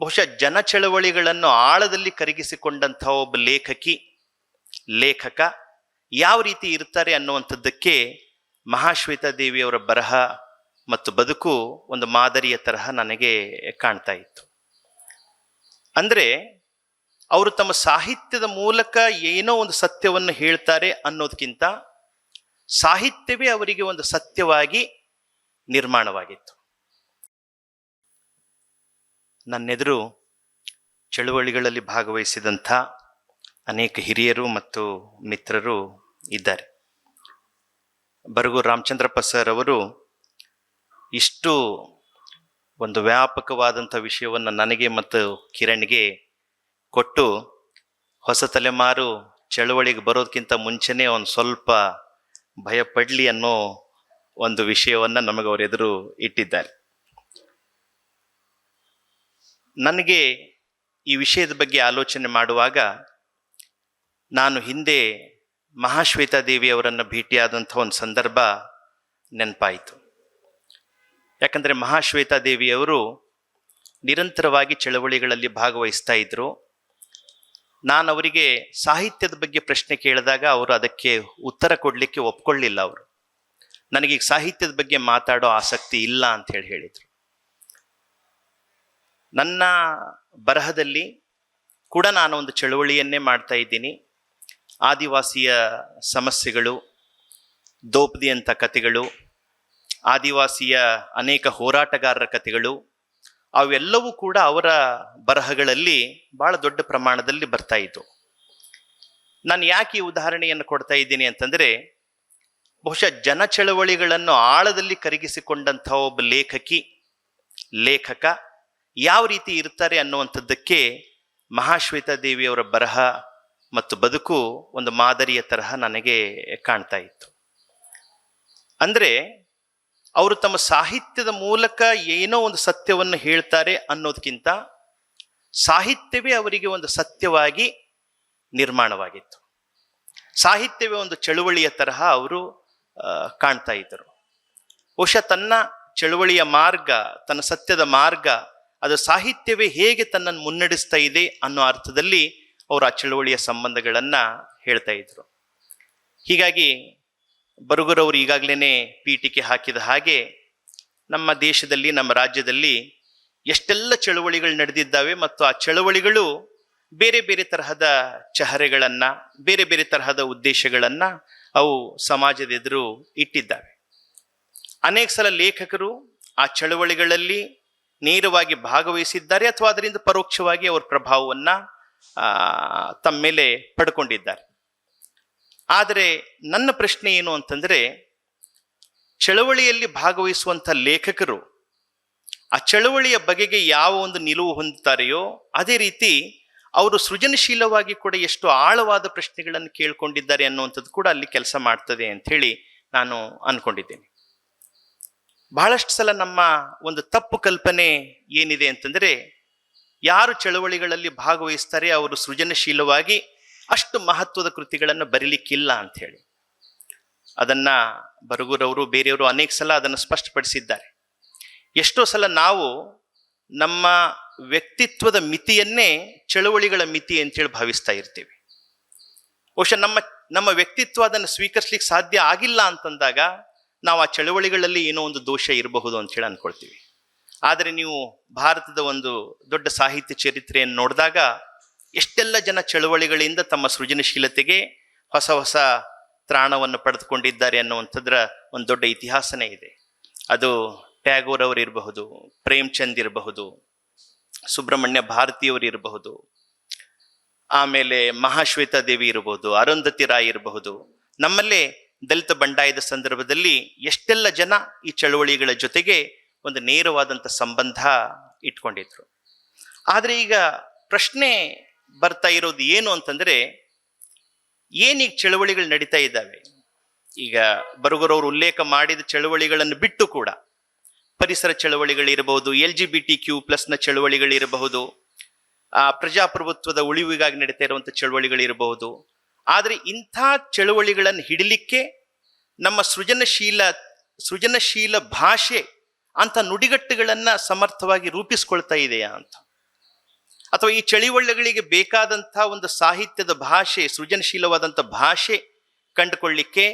ಬಹುಶಃ ಜನ ಚಳವಳಿಗಳನ್ನು ಆಳದಲ್ಲಿ ಕರಗಿಸಿಕೊಂಡಂತಹ ಒಬ್ಬ ಲೇಖಕ ಯಾವ ರೀತಿ ಇರ್ತಾರೆ ಅನ್ನುವಂಥದ್ದಕ್ಕೆ ಮಹಾಶ್ವೇತಾ ದೇವಿಯವರ ಬರಹ ಮತ್ತು ಬದುಕು ಒಂದು ಮಾದರಿಯ ತರಹ ನನಗೆ ಕಾಣ್ತಾ ಇತ್ತು. ಅಂದರೆ ಅವರು ತಮ್ಮ ಸಾಹಿತ್ಯದ ಮೂಲಕ ಏನೋ ಒಂದು ಸತ್ಯವನ್ನು ಹೇಳ್ತಾರೆ ಅನ್ನೋದಕ್ಕಿಂತ ಸಾಹಿತ್ಯವೇ ಅವರಿಗೆ ಒಂದು ಸತ್ಯವಾಗಿ ನಿರ್ಮಾಣವಾಗಿತ್ತು. ನನ್ನೆದುರು ಚಳುವಳಿಗಳಲ್ಲಿ ಭಾಗವಹಿಸಿದಂಥ ಅನೇಕ ಹಿರಿಯರು ಮತ್ತು ಮಿತ್ರರು ಇದ್ದಾರೆ. ಬರಗೂರು ರಾಮಚಂದ್ರಪ್ಪ ಸರ್ ಅವರು ಇಷ್ಟು ಒಂದು ವ್ಯಾಪಕವಾದಂಥ ವಿಷಯವನ್ನು ನನಗೆ ಮತ್ತು ಕಿರಣ್ಗೆ ಕೊಟ್ಟು ಹೊಸ ತಲೆಮಾರು ಚಳುವಳಿಗೆ ಬರೋದಕ್ಕಿಂತ ಮುಂಚೆನೇ ಒಂದು ಸ್ವಲ್ಪ ಭಯಪಡಲಿ ಅನ್ನೋ ಒಂದು ವಿಷಯವನ್ನು ನಮಗೆ ಅವರ ಎದುರು ಇಟ್ಟಿದ್ದಾರೆ. ನನಗೆ ಈ ವಿಷಯದ ಬಗ್ಗೆ ಆಲೋಚನೆ ಮಾಡುವಾಗ ನಾನು ಹಿಂದೆ ಮಹಾಶ್ವೇತಾ ದೇವಿಯವರನ್ನು ಭೇಟಿಯಾದಂಥ ಒಂದು ಸಂದರ್ಭ ನೆನಪಾಯಿತು. ಯಾಕಂದರೆ ಮಹಾಶ್ವೇತಾ ದೇವಿಯವರು ನಿರಂತರವಾಗಿ ಚಳವಳಿಗಳಲ್ಲಿ ಭಾಗವಹಿಸ್ತಾ ಇದ್ರು. ನಾನು ಅವರಿಗೆ ಸಾಹಿತ್ಯದ ಬಗ್ಗೆ ಪ್ರಶ್ನೆ ಕೇಳಿದಾಗ ಅವರು ಅದಕ್ಕೆ ಉತ್ತರ ಕೊಡಲಿಕ್ಕೆ ಒಪ್ಕೊಳ್ಳಿಲ್ಲ. ಅವರು ನನಗೀಗ ಸಾಹಿತ್ಯದ ಬಗ್ಗೆ ಮಾತಾಡೋ ಆಸಕ್ತಿ ಇಲ್ಲ ಅಂತ ಹೇಳಿದರು. ನನ್ನ ಬರಹದಲ್ಲಿ ಕೂಡ ನಾನು ಒಂದು ಚಳುವಳಿಯನ್ನೇ ಮಾಡ್ತಾ ಇದ್ದೀನಿ. ಆದಿವಾಸಿಯ ಸಮಸ್ಯೆಗಳು, ದೋಪದಿ ಅಂತ ಕಥೆಗಳು, ಆದಿವಾಸಿಯ ಅನೇಕ ಹೋರಾಟಗಾರರ ಕಥೆಗಳು, ಅವೆಲ್ಲವೂ ಕೂಡ ಅವರ ಬರಹಗಳಲ್ಲಿ ಬಹಳ ದೊಡ್ಡ ಪ್ರಮಾಣದಲ್ಲಿ ಬರ್ತಾ ಇತ್ತು. ನಾನು ಯಾಕೆ ಈ ಉದಾಹರಣೆಯನ್ನು ಕೊಡ್ತಾ ಇದ್ದೀನಿ ಅಂತಂದರೆ, ಬಹುಶಃ ಜನ ಚಳವಳಿಗಳನ್ನು ಆಳದಲ್ಲಿ ಕರಗಿಸಿಕೊಂಡಂಥ ಒಬ್ಬ ಲೇಖಕ ಯಾವ ರೀತಿ ಇರ್ತಾರೆ ಅನ್ನುವಂಥದ್ದಕ್ಕೆ ಮಹಾಶ್ವೇತಾ ದೇವಿಯವರ ಬರಹ ಮತ್ತು ಬದುಕು ಒಂದು ಮಾದರಿಯ ತರಹ ನನಗೆ ಕಾಣ್ತಾ ಇತ್ತು. ಅಂದರೆ ಅವರು ತಮ್ಮ ಸಾಹಿತ್ಯದ ಮೂಲಕ ಏನೋ ಒಂದು ಸತ್ಯವನ್ನು ಹೇಳ್ತಾರೆ ಅನ್ನೋದಕ್ಕಿಂತ ಸಾಹಿತ್ಯವೇ ಅವರಿಗೆ ಒಂದು ಸತ್ಯವಾಗಿ ನಿರ್ಮಾಣವಾಗಿತ್ತು. ಸಾಹಿತ್ಯವೇ ಒಂದು ಚಳುವಳಿಯ ತರಹ ಅವರು ಕಾಣ್ತಾ ಇದ್ದರು. ಬಹುಶಃ ತನ್ನ ಚಳುವಳಿಯ ಮಾರ್ಗ, ತನ್ನ ಸತ್ಯದ ಮಾರ್ಗ, ಅದು ಸಾಹಿತ್ಯವೇ ಹೇಗೆ ತನ್ನನ್ನು ಮುನ್ನಡೆಸ್ತಾ ಇದೆ ಅನ್ನೋ ಅರ್ಥದಲ್ಲಿ ಅವರು ಆ ಚಳುವಳಿಯ ಸಂಬಂಧಗಳನ್ನು ಹೇಳ್ತಾ ಇದ್ರು. ಹೀಗಾಗಿ ಬರಗೂರವರು ಈಗಾಗಲೇ ಪೀಠಿಕೆ ಹಾಕಿದ ಹಾಗೆ ನಮ್ಮ ದೇಶದಲ್ಲಿ, ನಮ್ಮ ರಾಜ್ಯದಲ್ಲಿ ಎಷ್ಟೆಲ್ಲ ಚಳುವಳಿಗಳು ನಡೆದಿದ್ದಾವೆ ಮತ್ತು ಆ ಚಳುವಳಿಗಳು ಬೇರೆ ಬೇರೆ ತರಹದ ಚಹರೆಗಳನ್ನು, ಬೇರೆ ಬೇರೆ ತರಹದ ಉದ್ದೇಶಗಳನ್ನು ಅವು ಸಮಾಜದ ಎದುರು ಇಟ್ಟಿದ್ದಾವೆ. ಅನೇಕ ಸಲ ಲೇಖಕರು ಆ ಚಳುವಳಿಗಳಲ್ಲಿ ನೇರವಾಗಿ ಭಾಗವಹಿಸಿದ್ದಾರೆ ಅಥವಾ ಅದರಿಂದ ಪರೋಕ್ಷವಾಗಿ ಅವರ ಪ್ರಭಾವವನ್ನು ತಮ್ಮ ಮೇಲೆ ಪಡ್ಕೊಂಡಿದ್ದಾರೆ. ಆದರೆ ನನ್ನ ಪ್ರಶ್ನೆ ಏನು ಅಂತಂದರೆ, ಚಳವಳಿಯಲ್ಲಿ ಭಾಗವಹಿಸುವಂಥ ಲೇಖಕರು ಆ ಚಳವಳಿಯ ಬಗೆಗೆ ಯಾವ ಒಂದು ನಿಲುವು ಹೊಂದುತ್ತಾರೆಯೋ ಅದೇ ರೀತಿ ಅವರು ಸೃಜನಶೀಲವಾಗಿ ಕೂಡ ಎಷ್ಟು ಆಳವಾದ ಪ್ರಶ್ನೆಗಳನ್ನು ಕೇಳ್ಕೊಂಡಿದ್ದಾರೆ ಅನ್ನುವಂಥದ್ದು ಕೂಡ ಅಲ್ಲಿ ಕೆಲಸ ಮಾಡ್ತದೆ ಅಂಥೇಳಿ ನಾನು ಅಂದ್ಕೊಂಡಿದ್ದೇನೆ. ಬಹಳಷ್ಟು ಸಲ ನಮ್ಮ ಒಂದು ತಪ್ಪು ಕಲ್ಪನೆ ಏನಿದೆ ಅಂತಂದರೆ, ಯಾರು ಚಳವಳಿಗಳಲ್ಲಿ ಭಾಗವಹಿಸ್ತಾರೆ ಅವರು ಸೃಜನಶೀಲವಾಗಿ ಅಷ್ಟು ಮಹತ್ವದ ಕೃತಿಗಳನ್ನು ಬರೀಲಿಕ್ಕಿಲ್ಲ ಅಂಥೇಳಿ. ಅದನ್ನು ಬರಗೂರವರು, ಬೇರೆಯವರು ಅನೇಕ ಸಲ ಅದನ್ನು ಸ್ಪಷ್ಟಪಡಿಸಿದ್ದಾರೆ. ಎಷ್ಟೋ ಸಲ ನಾವು ನಮ್ಮ ವ್ಯಕ್ತಿತ್ವದ ಮಿತಿಯನ್ನೇ ಚಳವಳಿಗಳ ಮಿತಿ ಅಂತೇಳಿ ಭಾವಿಸ್ತಾ ಇರ್ತೀವಿ. ಬಹುಶಃ ನಮ್ಮ ವ್ಯಕ್ತಿತ್ವ ಅದನ್ನು ಸ್ವೀಕರಿಸ್ಲಿಕ್ಕೆ ಸಾಧ್ಯ ಆಗಿಲ್ಲ ಅಂತಂದಾಗ ನಾವು ಆ ಚಳವಳಿಗಳಲ್ಲಿ ಏನೋ ಒಂದು ದೋಷ ಇರಬಹುದು ಅಂತೇಳಿ ಅಂದ್ಕೊಳ್ತೀವಿ. ಆದರೆ ನೀವು ಭಾರತದ ಒಂದು ದೊಡ್ಡ ಸಾಹಿತ್ಯ ಚರಿತ್ರೆಯನ್ನು ನೋಡಿದಾಗ ಎಷ್ಟೆಲ್ಲ ಜನ ಚಳವಳಿಗಳಿಂದ ತಮ್ಮ ಸೃಜನಶೀಲತೆಗೆ ಹೊಸ ಹೊಸ ತ್ರಾಣವನ್ನು ಪಡೆದುಕೊಂಡಿದ್ದಾರೆ ಅನ್ನುವಂಥದ್ರ ಒಂದು ದೊಡ್ಡ ಇತಿಹಾಸನೇ ಇದೆ. ಅದು ಟ್ಯಾಗೋರ್ ಅವರು ಇರಬಹುದು, ಪ್ರೇಮ್ಚಂದ್ ಇರಬಹುದು, ಸುಬ್ರಹ್ಮಣ್ಯ ಭಾರತಿಯವರು ಇರಬಹುದು, ಆಮೇಲೆ ಮಹಾಶ್ವೇತಾ ದೇವಿ ಇರಬಹುದು, ಅರುಂಧತಿ ರಾಯ್ ಇರಬಹುದು. ನಮ್ಮಲ್ಲೇ ದಲಿತ ಬಂಡಾಯದ ಸಂದರ್ಭದಲ್ಲಿ ಎಷ್ಟೆಲ್ಲ ಜನ ಈ ಚಳವಳಿಗಳ ಜೊತೆಗೆ ಒಂದು ನೇರವಾದಂಥ ಸಂಬಂಧ ಇಟ್ಕೊಂಡಿದ್ರು. ಆದರೆ ಈಗ ಪ್ರಶ್ನೆ ಬರ್ತಾ ಇರೋದು ಏನು ಅಂತಂದರೆ, ಏನೀಗ ಚಳವಳಿಗಳು ನಡೀತಾ ಇದ್ದಾವೆ? ಈಗ ಬರಗೂರವರು ಉಲ್ಲೇಖ ಮಾಡಿದ ಚಳವಳಿಗಳನ್ನು ಬಿಟ್ಟು ಕೂಡ ಪರಿಸರ ಚಳವಳಿಗಳಿರಬಹುದು, LGBTQ+ ಚಳವಳಿಗಳಿರಬಹುದು, ಪ್ರಜಾಪ್ರಭುತ್ವದ ಉಳಿವಿಗಾಗಿ ನಡೀತಾ ಇರುವಂಥ ಚಳವಳಿಗಳಿರಬಹುದು. ಆದರೆ ಇಂಥ ಚಳವಳಿಗಳನ್ನು ಹಿಡಿಲಿಕ್ಕೆ ನಮ್ಮ ಸೃಜನಶೀಲ ಭಾಷೆ ಅಂಥ ನುಡಿಗಟ್ಟುಗಳನ್ನು ಸಮರ್ಥವಾಗಿ ರೂಪಿಸ್ಕೊಳ್ತಾ ಇದೆಯಾ ಅಂತ. ಅಥವಾ ಈ ಚಳುವಳಿಗಳಿಗೆ ಬೇಕಾದಂಥ ಒಂದು ಸಾಹಿತ್ಯದ ಭಾಷೆ, ಸೃಜನಶೀಲವಾದಂಥ ಭಾಷೆ ಕಂಡುಕೊಳ್ಳಿಕ್ಕೆ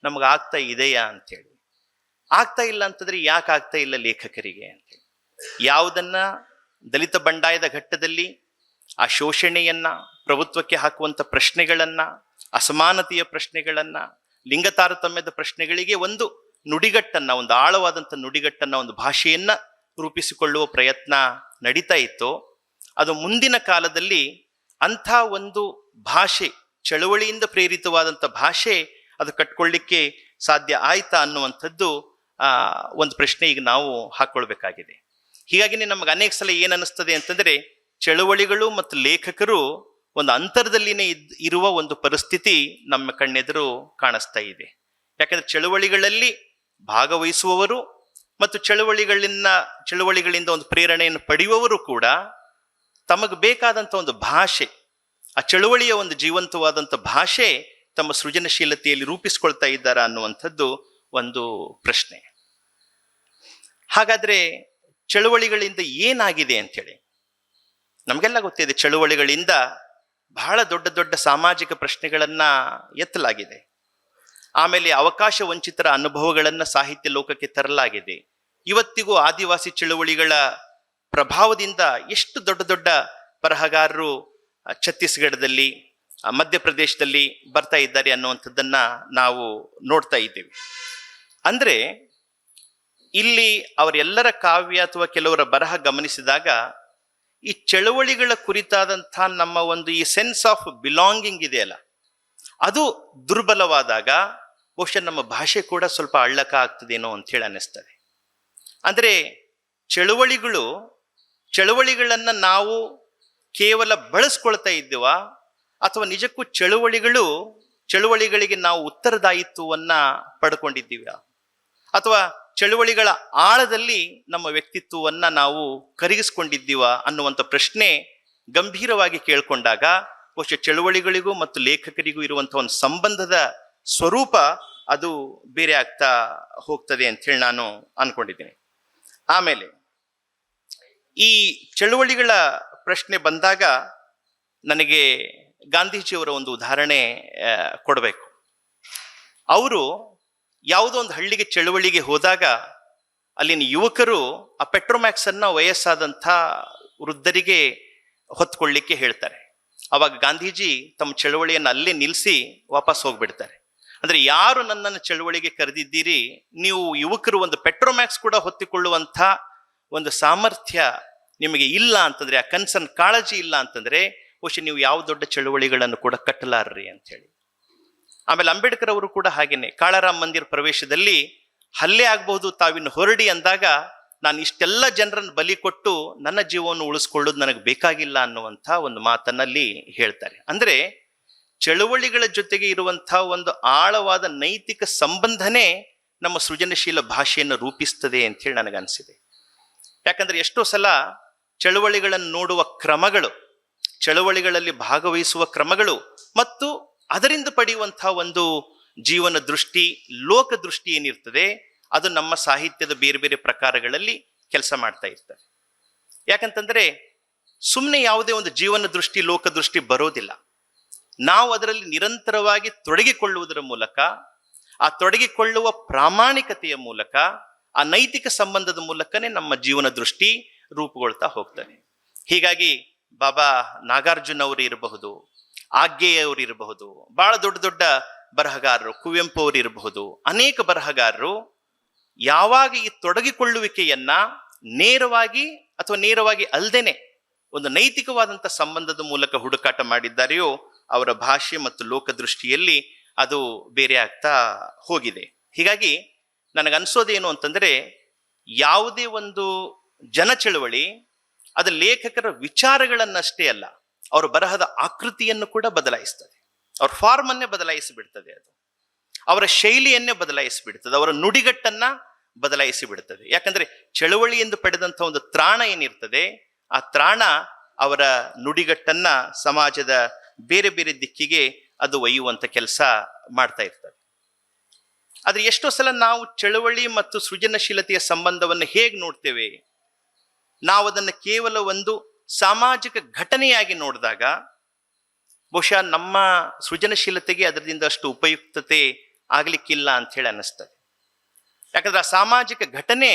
ನಮ್ಗೆ ಆಗ್ತಾ ಇದೆಯಾ ಅಂತೇಳಿ. ಆಗ್ತಾ ಇಲ್ಲ ಅಂತಂದ್ರೆ ಯಾಕೆ ಆಗ್ತಾ ಇಲ್ಲ ಲೇಖಕರಿಗೆ ಅಂತೇಳಿ. ಯಾವುದನ್ನ ದಲಿತ ಬಂಡಾಯದ ಘಟ್ಟದಲ್ಲಿ ಆ ಶೋಷಣೆಯನ್ನ, ಪ್ರಭುತ್ವಕ್ಕೆ ಹಾಕುವಂಥ ಪ್ರಶ್ನೆಗಳನ್ನ, ಅಸಮಾನತೆಯ ಪ್ರಶ್ನೆಗಳನ್ನ, ಲಿಂಗ ತಾರತಮ್ಯದ ಪ್ರಶ್ನೆಗಳಿಗೆ ಒಂದು ನುಡಿಗಟ್ಟನ್ನ, ಒಂದು ಆಳವಾದಂಥ ನುಡಿಗಟ್ಟನ್ನ, ಒಂದು ಭಾಷೆಯನ್ನ ರೂಪಿಸಿಕೊಳ್ಳುವ ಪ್ರಯತ್ನ ನಡೀತಾ ಇತ್ತು. ಅದು ಮುಂದಿನ ಕಾಲದಲ್ಲಿ ಅಂಥ ಒಂದು ಭಾಷೆ, ಚಳುವಳಿಯಿಂದ ಪ್ರೇರಿತವಾದಂಥ ಭಾಷೆ ಅದು ಕಟ್ಕೊಳ್ಳಿಕ್ಕೆ ಸಾಧ್ಯ ಆಯ್ತಾ ಅನ್ನುವಂಥದ್ದು ಒಂದು ಪ್ರಶ್ನೆ ಈಗ ನಾವು ಹಾಕೊಳ್ಬೇಕಾಗಿದೆ. ಹೀಗಾಗಿನೇ ನಮ್ಗೆ ಅನೇಕ ಸಲ ಏನನ್ನಿಸ್ತದೆ ಅಂತಂದ್ರೆ, ಚಳುವಳಿಗಳು ಮತ್ತು ಲೇಖಕರು ಒಂದು ಅಂತರದಲ್ಲಿನೇ ಇರುವ ಒಂದು ಪರಿಸ್ಥಿತಿ ನಮ್ಮ ಕಣ್ಣೆದುರು ಕಾಣಿಸ್ತಾ ಇದೆ. ಯಾಕಂದ್ರೆ ಚಳುವಳಿಗಳಲ್ಲಿ ಭಾಗವಹಿಸುವವರು ಮತ್ತು ಚಳುವಳಿಗಳಿಂದ ಒಂದು ಪ್ರೇರಣೆಯನ್ನು ಪಡೆಯುವವರು ಕೂಡ ತಮಗೆ ಬೇಕಾದಂಥ ಒಂದು ಭಾಷೆ, ಆ ಚಳುವಳಿಯ ಒಂದು ಜೀವಂತವಾದಂಥ ಭಾಷೆ ತಮ್ಮ ಸೃಜನಶೀಲತೆಯಲ್ಲಿ ರೂಪಿಸ್ಕೊಳ್ತಾ ಇದ್ದಾರಾ ಅನ್ನುವಂಥದ್ದು ಒಂದು ಪ್ರಶ್ನೆ. ಹಾಗಾದ್ರೆ ಚಳುವಳಿಗಳಿಂದ ಏನಾಗಿದೆ ಅಂಥೇಳಿ ನಮಗೆಲ್ಲ ಗೊತ್ತಿದೆ. ಚಳುವಳಿಗಳಿಂದ ಬಹಳ ದೊಡ್ಡ ದೊಡ್ಡ ಸಾಮಾಜಿಕ ಪ್ರಶ್ನೆಗಳನ್ನ ಎತ್ತಲಾಗಿದೆ. ಆಮೇಲೆ ಅವಕಾಶ ವಂಚಿತರ ಅನುಭವಗಳನ್ನ ಸಾಹಿತ್ಯ ಲೋಕಕ್ಕೆ ತರಲಾಗಿದೆ. ಇವತ್ತಿಗೂ ಆದಿವಾಸಿ ಚಳುವಳಿಗಳ ಪ್ರಭಾವದಿಂದ ಎಷ್ಟು ದೊಡ್ಡ ದೊಡ್ಡ ಬರಹಗಾರರು ಛತ್ತೀಸ್ಗಢದಲ್ಲಿ, ಮಧ್ಯಪ್ರದೇಶದಲ್ಲಿ ಬರ್ತಾ ಇದ್ದಾರೆ ಅನ್ನುವಂಥದ್ದನ್ನ ನಾವು ನೋಡ್ತಾ ಇದ್ದೀವಿ. ಅಂದ್ರೆ ಇಲ್ಲಿ ಅವರೆಲ್ಲರ ಕಾವ್ಯ ಅಥವಾ ಕೆಲವರ ಬರಹ ಗಮನಿಸಿದಾಗ ಈ ಚಳುವಳಿಗಳ ಕುರಿತಾದಂಥ ನಮ್ಮ ಒಂದು ಈ ಸೆನ್ಸ್ ಆಫ್ ಬಿಲಾಂಗಿಂಗ್ ಇದೆಯಲ್ಲ, ಅದು ದುರ್ಬಲವಾದಾಗ ಬಹುಶಃ ನಮ್ಮ ಭಾಷೆ ಕೂಡ ಸ್ವಲ್ಪ ಅಳ್ಳಕ ಆಗ್ತದೇನೋ ಅಂತ ಹೇಳಿ ಅನ್ನಿಸ್ತದೆ. ಅಂದ್ರೆ ಚಳುವಳಿಗಳನ್ನ ನಾವು ಕೇವಲ ಬಳಸ್ಕೊಳ್ತಾ ಇದ್ದೀವ, ಅಥವಾ ನಿಜಕ್ಕೂ ಚಳುವಳಿಗಳಿಗೆ ನಾವು ಉತ್ತರದಾಯಿತ್ವವನ್ನ ಪಡ್ಕೊಂಡಿದ್ದೀವ, ಅಥವಾ ಚಳುವಳಿಗಳ ಆಳದಲ್ಲಿ ನಮ್ಮ ವ್ಯಕ್ತಿತ್ವವನ್ನ ನಾವು ಕರಗಿಸ್ಕೊಂಡಿದ್ದೀವ ಅನ್ನುವಂಥ ಪ್ರಶ್ನೆ ಗಂಭೀರವಾಗಿ ಕೇಳ್ಕೊಂಡಾಗ ಬಹುಶಃ ಚಳುವಳಿಗಳಿಗೂ ಮತ್ತು ಲೇಖಕರಿಗೂ ಇರುವಂಥ ಒಂದು ಸಂಬಂಧದ ಸ್ವರೂಪ ಅದು ಬೇರೆ ಆಗ್ತಾ ಹೋಗ್ತದೆ ಅಂತ ಹೇಳಿ ನಾನು ಅನ್ಕೊಂಡಿದ್ದೀನಿ. ಆಮೇಲೆ ಈ ಚಳುವಳಿಗಳ ಪ್ರಶ್ನೆ ಬಂದಾಗ ನನಗೆ ಗಾಂಧೀಜಿಯವರ ಒಂದು ಉದಾಹರಣೆ ಕೊಡಬೇಕು. ಅವರು ಯಾವುದೋ ಒಂದು ಹಳ್ಳಿಗೆ ಚಳುವಳಿಗೆ ಹೋದಾಗ ಅಲ್ಲಿನ ಯುವಕರು ಆ ಪೆಟ್ರೋಮ್ಯಾಕ್ಸ್ ಅನ್ನ ವಯಸ್ಸಾದಂಥ ವೃದ್ಧರಿಗೆ ಹೊತ್ಕೊಳ್ಳಿಕ್ಕೆ ಹೇಳ್ತಾರೆ. ಅವಾಗ ಗಾಂಧೀಜಿ ತಮ್ಮ ಚಳುವಳಿಯನ್ನು ಅಲ್ಲೇ ನಿಲ್ಲಿಸಿ ವಾಪಸ್ ಹೋಗ್ಬಿಡ್ತಾರೆ. ಅಂದ್ರೆ ಯಾರು ನನ್ನನ್ನು ಚಳುವಳಿಗೆ ಕರೆದಿದ್ದೀರಿ, ನೀವು ಯುವಕರು ಒಂದು ಪೆಟ್ರೋಮ್ಯಾಕ್ಸ್ ಕೂಡ ಹೊತ್ತಿಕೊಳ್ಳುವಂಥ ಒಂದು ಸಾಮರ್ಥ್ಯ ನಿಮಗೆ ಇಲ್ಲ ಅಂತಂದ್ರೆ, ಆ ಕನ್ಸರ್ನ್ ಕಾಳಜಿ ಇಲ್ಲ ಅಂತಂದ್ರೆ ಬಹುಶಃ ನೀವು ಯಾವ ದೊಡ್ಡ ಚಳುವಳಿಗಳನ್ನು ಕೂಡ ಕಟ್ಟಲಾರ್ರಿ ಅಂತ ಹೇಳಿ. ಆಮೇಲೆ ಅಂಬೇಡ್ಕರ್ ಅವರು ಕೂಡ ಹಾಗೇನೆ ಕಾಳಾರಾಮ್ ಮಂದಿರ ಪ್ರವೇಶದಲ್ಲಿ ಹಲ್ಲೆ ಆಗಬಹುದು, ತಾವಿನ್ನು ಹೊರಡಿ ಅಂದಾಗ ನಾನು ಇಷ್ಟೆಲ್ಲ ಜನರನ್ನು ಬಲಿ ಕೊಟ್ಟು ನನ್ನ ಜೀವವನ್ನು ಉಳಿಸ್ಕೊಳ್ಳೋದು ನನಗೆ ಬೇಕಾಗಿಲ್ಲ ಅನ್ನುವಂಥ ಒಂದು ಮಾತನ್ನಲ್ಲಿ ಹೇಳ್ತಾರೆ. ಅಂದ್ರೆ ಚಳುವಳಿಗಳ ಜೊತೆಗೆ ಇರುವಂಥ ಒಂದು ಆಳವಾದ ನೈತಿಕ ಸಂಬಂಧನೇ ನಮ್ಮ ಸೃಜನಶೀಲ ಭಾಷೆಯನ್ನು ರೂಪಿಸ್ತದೆ ಅಂತ ಹೇಳಿ ನನಗನ್ಸಿದೆ. ಯಾಕಂದ್ರೆ ಎಷ್ಟೋ ಸಲ ಚಳುವಳಿಗಳನ್ನು ನೋಡುವ ಕ್ರಮಗಳು, ಚಳುವಳಿಗಳಲ್ಲಿ ಭಾಗವಹಿಸುವ ಕ್ರಮಗಳು ಮತ್ತು ಅದರಿಂದ ಪಡೆಯುವಂತಹ ಒಂದು ಜೀವನ ದೃಷ್ಟಿ, ಲೋಕ ದೃಷ್ಟಿ ಏನಿರ್ತದೆ ಅದು ನಮ್ಮ ಸಾಹಿತ್ಯದ ಬೇರೆ ಬೇರೆ ಪ್ರಕಾರಗಳಲ್ಲಿ ಕೆಲಸ ಮಾಡ್ತಾ ಇರ್ತದೆ. ಯಾಕಂತಂದ್ರೆ ಸುಮ್ಮನೆ ಯಾವುದೇ ಒಂದು ಜೀವನ ದೃಷ್ಟಿ, ಲೋಕ ದೃಷ್ಟಿ ಬರೋದಿಲ್ಲ. ನಾವು ಅದರಲ್ಲಿ ನಿರಂತರವಾಗಿ ತೊಡಗಿಕೊಳ್ಳುವುದರ ಮೂಲಕ, ಆ ತೊಡಗಿಕೊಳ್ಳುವ ಪ್ರಾಮಾಣಿಕತೆಯ ಮೂಲಕ, ಆ ನೈತಿಕ ಸಂಬಂಧದ ಮೂಲಕನೇ ನಮ್ಮ ಜೀವನ ದೃಷ್ಟಿ ರೂಪುಗೊಳ್ತಾ ಹೋಗ್ತದೆ. ಹೀಗಾಗಿ ಬಾಬಾ ನಾಗಾರ್ಜುನ ಅವರು ಇರಬಹುದು, ಆಗ್ನೇಯವರು ಇರಬಹುದು, ಬಹಳ ದೊಡ್ಡ ದೊಡ್ಡ ಬರಹಗಾರರು, ಕುವೆಂಪು ಅವರು ಇರಬಹುದು, ಅನೇಕ ಬರಹಗಾರರು ಯಾವಾಗ ಈ ತೊಡಗಿಕೊಳ್ಳುವಿಕೆಯನ್ನ ನೇರವಾಗಿ ಅಥವಾ ನೇರವಾಗಿ ಅಲ್ದೇನೆ ಒಂದು ನೈತಿಕವಾದಂಥ ಸಂಬಂಧದ ಮೂಲಕ ಹುಡುಕಾಟ ಮಾಡಿದ್ದಾರೆಯೋ ಅವರ ಭಾಷೆ ಮತ್ತು ಲೋಕದೃಷ್ಟಿಯಲ್ಲಿ ಅದು ಬೇರೆ ಆಗ್ತಾ ಹೋಗಿದೆ. ಹೀಗಾಗಿ ನನಗನ್ಸೋದೇನು ಅಂತಂದ್ರೆ, ಯಾವುದೇ ಒಂದು ಜನ ಚಳುವಳಿ ಅದು ಲೇಖಕರ ವಿಚಾರಗಳನ್ನಷ್ಟೇ ಅಲ್ಲ, ಅವರ ಬರಹದ ಆಕೃತಿಯನ್ನು ಕೂಡ ಬದಲಾಯಿಸ್ತದೆ. ಅವ್ರ ಫಾರ್ಮನ್ನೇ ಬದಲಾಯಿಸಿ ಬಿಡ್ತದೆ, ಅದು ಅವರ ಶೈಲಿಯನ್ನೇ ಬದಲಾಯಿಸಿ ಬಿಡ್ತದೆ, ಅವರ ನುಡಿಗಟ್ಟನ್ನ ಬದಲಾಯಿಸಿ ಬಿಡ್ತದೆ. ಯಾಕಂದ್ರೆ ಚಳುವಳಿಯಿಂದ ಪಡೆದಂಥ ಒಂದು ತ್ರಾಣ ಏನಿರ್ತದೆ, ಆ ತ್ರಾಣ ಅವರ ನುಡಿಗಟ್ಟನ್ನ ಸಮಾಜದ ಬೇರೆ ಬೇರೆ ದಿಕ್ಕಿಗೆ ಅದು ಒಯ್ಯುವಂತ ಕೆಲಸ ಮಾಡ್ತಾ ಇರ್ತದೆ. ಆದ್ರೆ ಎಷ್ಟೋ ಸಲ ನಾವು ಚಳುವಳಿ ಮತ್ತು ಸೃಜನಶೀಲತೆಯ ಸಂಬಂಧವನ್ನು ಹೇಗೆ ನೋಡ್ತೇವೆ, ನಾವು ಅದನ್ನು ಕೇವಲ ಒಂದು ಸಾಮಾಜಿಕ ಘಟನೆಯಾಗಿ ನೋಡಿದಾಗ ಬಹುಶಃ ನಮ್ಮ ಸೃಜನಶೀಲತೆಗೆ ಅದರಿಂದ ಅಷ್ಟು ಉಪಯುಕ್ತತೆ ಆಗ್ಲಿಕ್ಕಿಲ್ಲ ಅಂತ ಹೇಳಿ ಅನ್ನಿಸ್ತದೆ. ಯಾಕಂದ್ರೆ ಆ ಸಾಮಾಜಿಕ ಘಟನೆ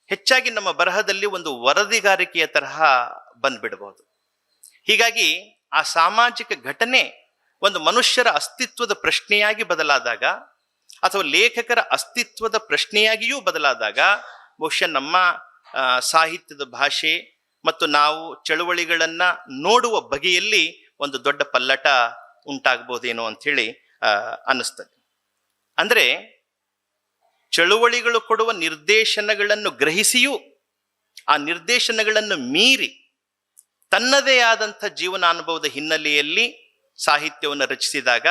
ಹೆಚ್ಚಾಗಿ ನಮ್ಮ ಬರಹದಲ್ಲಿ ಒಂದು ವರದಿಗಾರಿಕೆಯ ತರಹ ಬಂದ್ಬಿಡ್ಬೋದು. ಹೀಗಾಗಿ ಆ ಸಾಮಾಜಿಕ ಘಟನೆ ಒಂದು ಮನುಷ್ಯರ ಅಸ್ತಿತ್ವದ ಪ್ರಶ್ನೆಯಾಗಿ ಬದಲಾದಾಗ ಅಥವಾ ಲೇಖಕರ ಅಸ್ತಿತ್ವದ ಪ್ರಶ್ನೆಯಾಗಿಯೂ ಬದಲಾದಾಗ ಬಹುಶಃ ನಮ್ಮ ಸಾಹಿತ್ಯದ ಭಾಷೆ ಮತ್ತು ನಾವು ಚಳುವಳಿಗಳನ್ನ ನೋಡುವ ಬಗೆಯಲ್ಲಿ ಒಂದು ದೊಡ್ಡ ಪಲ್ಲಟ ಉಂಟಾಗ್ಬೋದೇನೋ ಅಂಥೇಳಿ ಅನ್ನಿಸ್ತದೆ. ಅಂದ್ರೆ ಚಳುವಳಿಗಳು ಕೊಡುವ ನಿರ್ದೇಶನಗಳನ್ನು ಗ್ರಹಿಸಿಯೂ ಆ ನಿರ್ದೇಶನಗಳನ್ನು ಮೀರಿ ತನ್ನದೇ ಆದಂಥ ಜೀವನಾನುಭವದ ಹಿನ್ನೆಲೆಯಲ್ಲಿ ಸಾಹಿತ್ಯವನ್ನು ರಚಿಸಿದಾಗ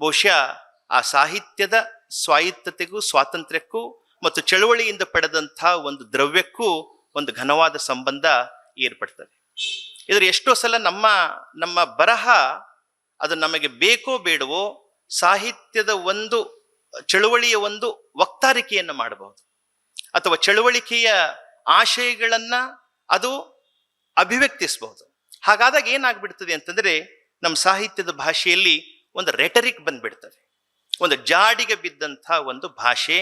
ಬಹುಶಃ ಆ ಸಾಹಿತ್ಯದ ಸ್ವಾಯತ್ತತೆಗೂ ಸ್ವಾತಂತ್ರ್ಯಕ್ಕೂ ಮತ್ತು ಚಳುವಳಿಯಿಂದ ಪಡೆದಂಥ ಒಂದು ದ್ರವ್ಯಕ್ಕೂ ಒಂದು ಘನವಾದ ಸಂಬಂಧ ಏರ್ಪಡ್ತದೆ. ಇದರ ಎಷ್ಟೋ ಸಲ ನಮ್ಮ ಬರಹ ಅದು ನಮಗೆ ಬೇಕೋ ಬೇಡವೋ ಸಾಹಿತ್ಯದ ಒಂದು ಚಳುವಳಿಯ ಒಂದು ವಕ್ತಾರಿಕೆಯನ್ನು ಮಾಡಬಹುದು ಅಥವಾ ಚಳುವಳಿಕೆಯ ಆಶಯಗಳನ್ನ ಅದು ಅಭಿವ್ಯಕ್ತಿಸಬಹುದು. ಹಾಗಾದಾಗ ಏನಾಗ್ಬಿಡ್ತದೆ ಅಂತಂದ್ರೆ ನಮ್ಮ ಸಾಹಿತ್ಯದ ಭಾಷೆಯಲ್ಲಿ ಒಂದು ರೆಟರಿಕ್ ಬಂದ್ಬಿಡ್ತದೆ, ಒಂದು ಜಾಡಿಗೆ ಬಿದ್ದಂಥ ಒಂದು ಭಾಷೆ,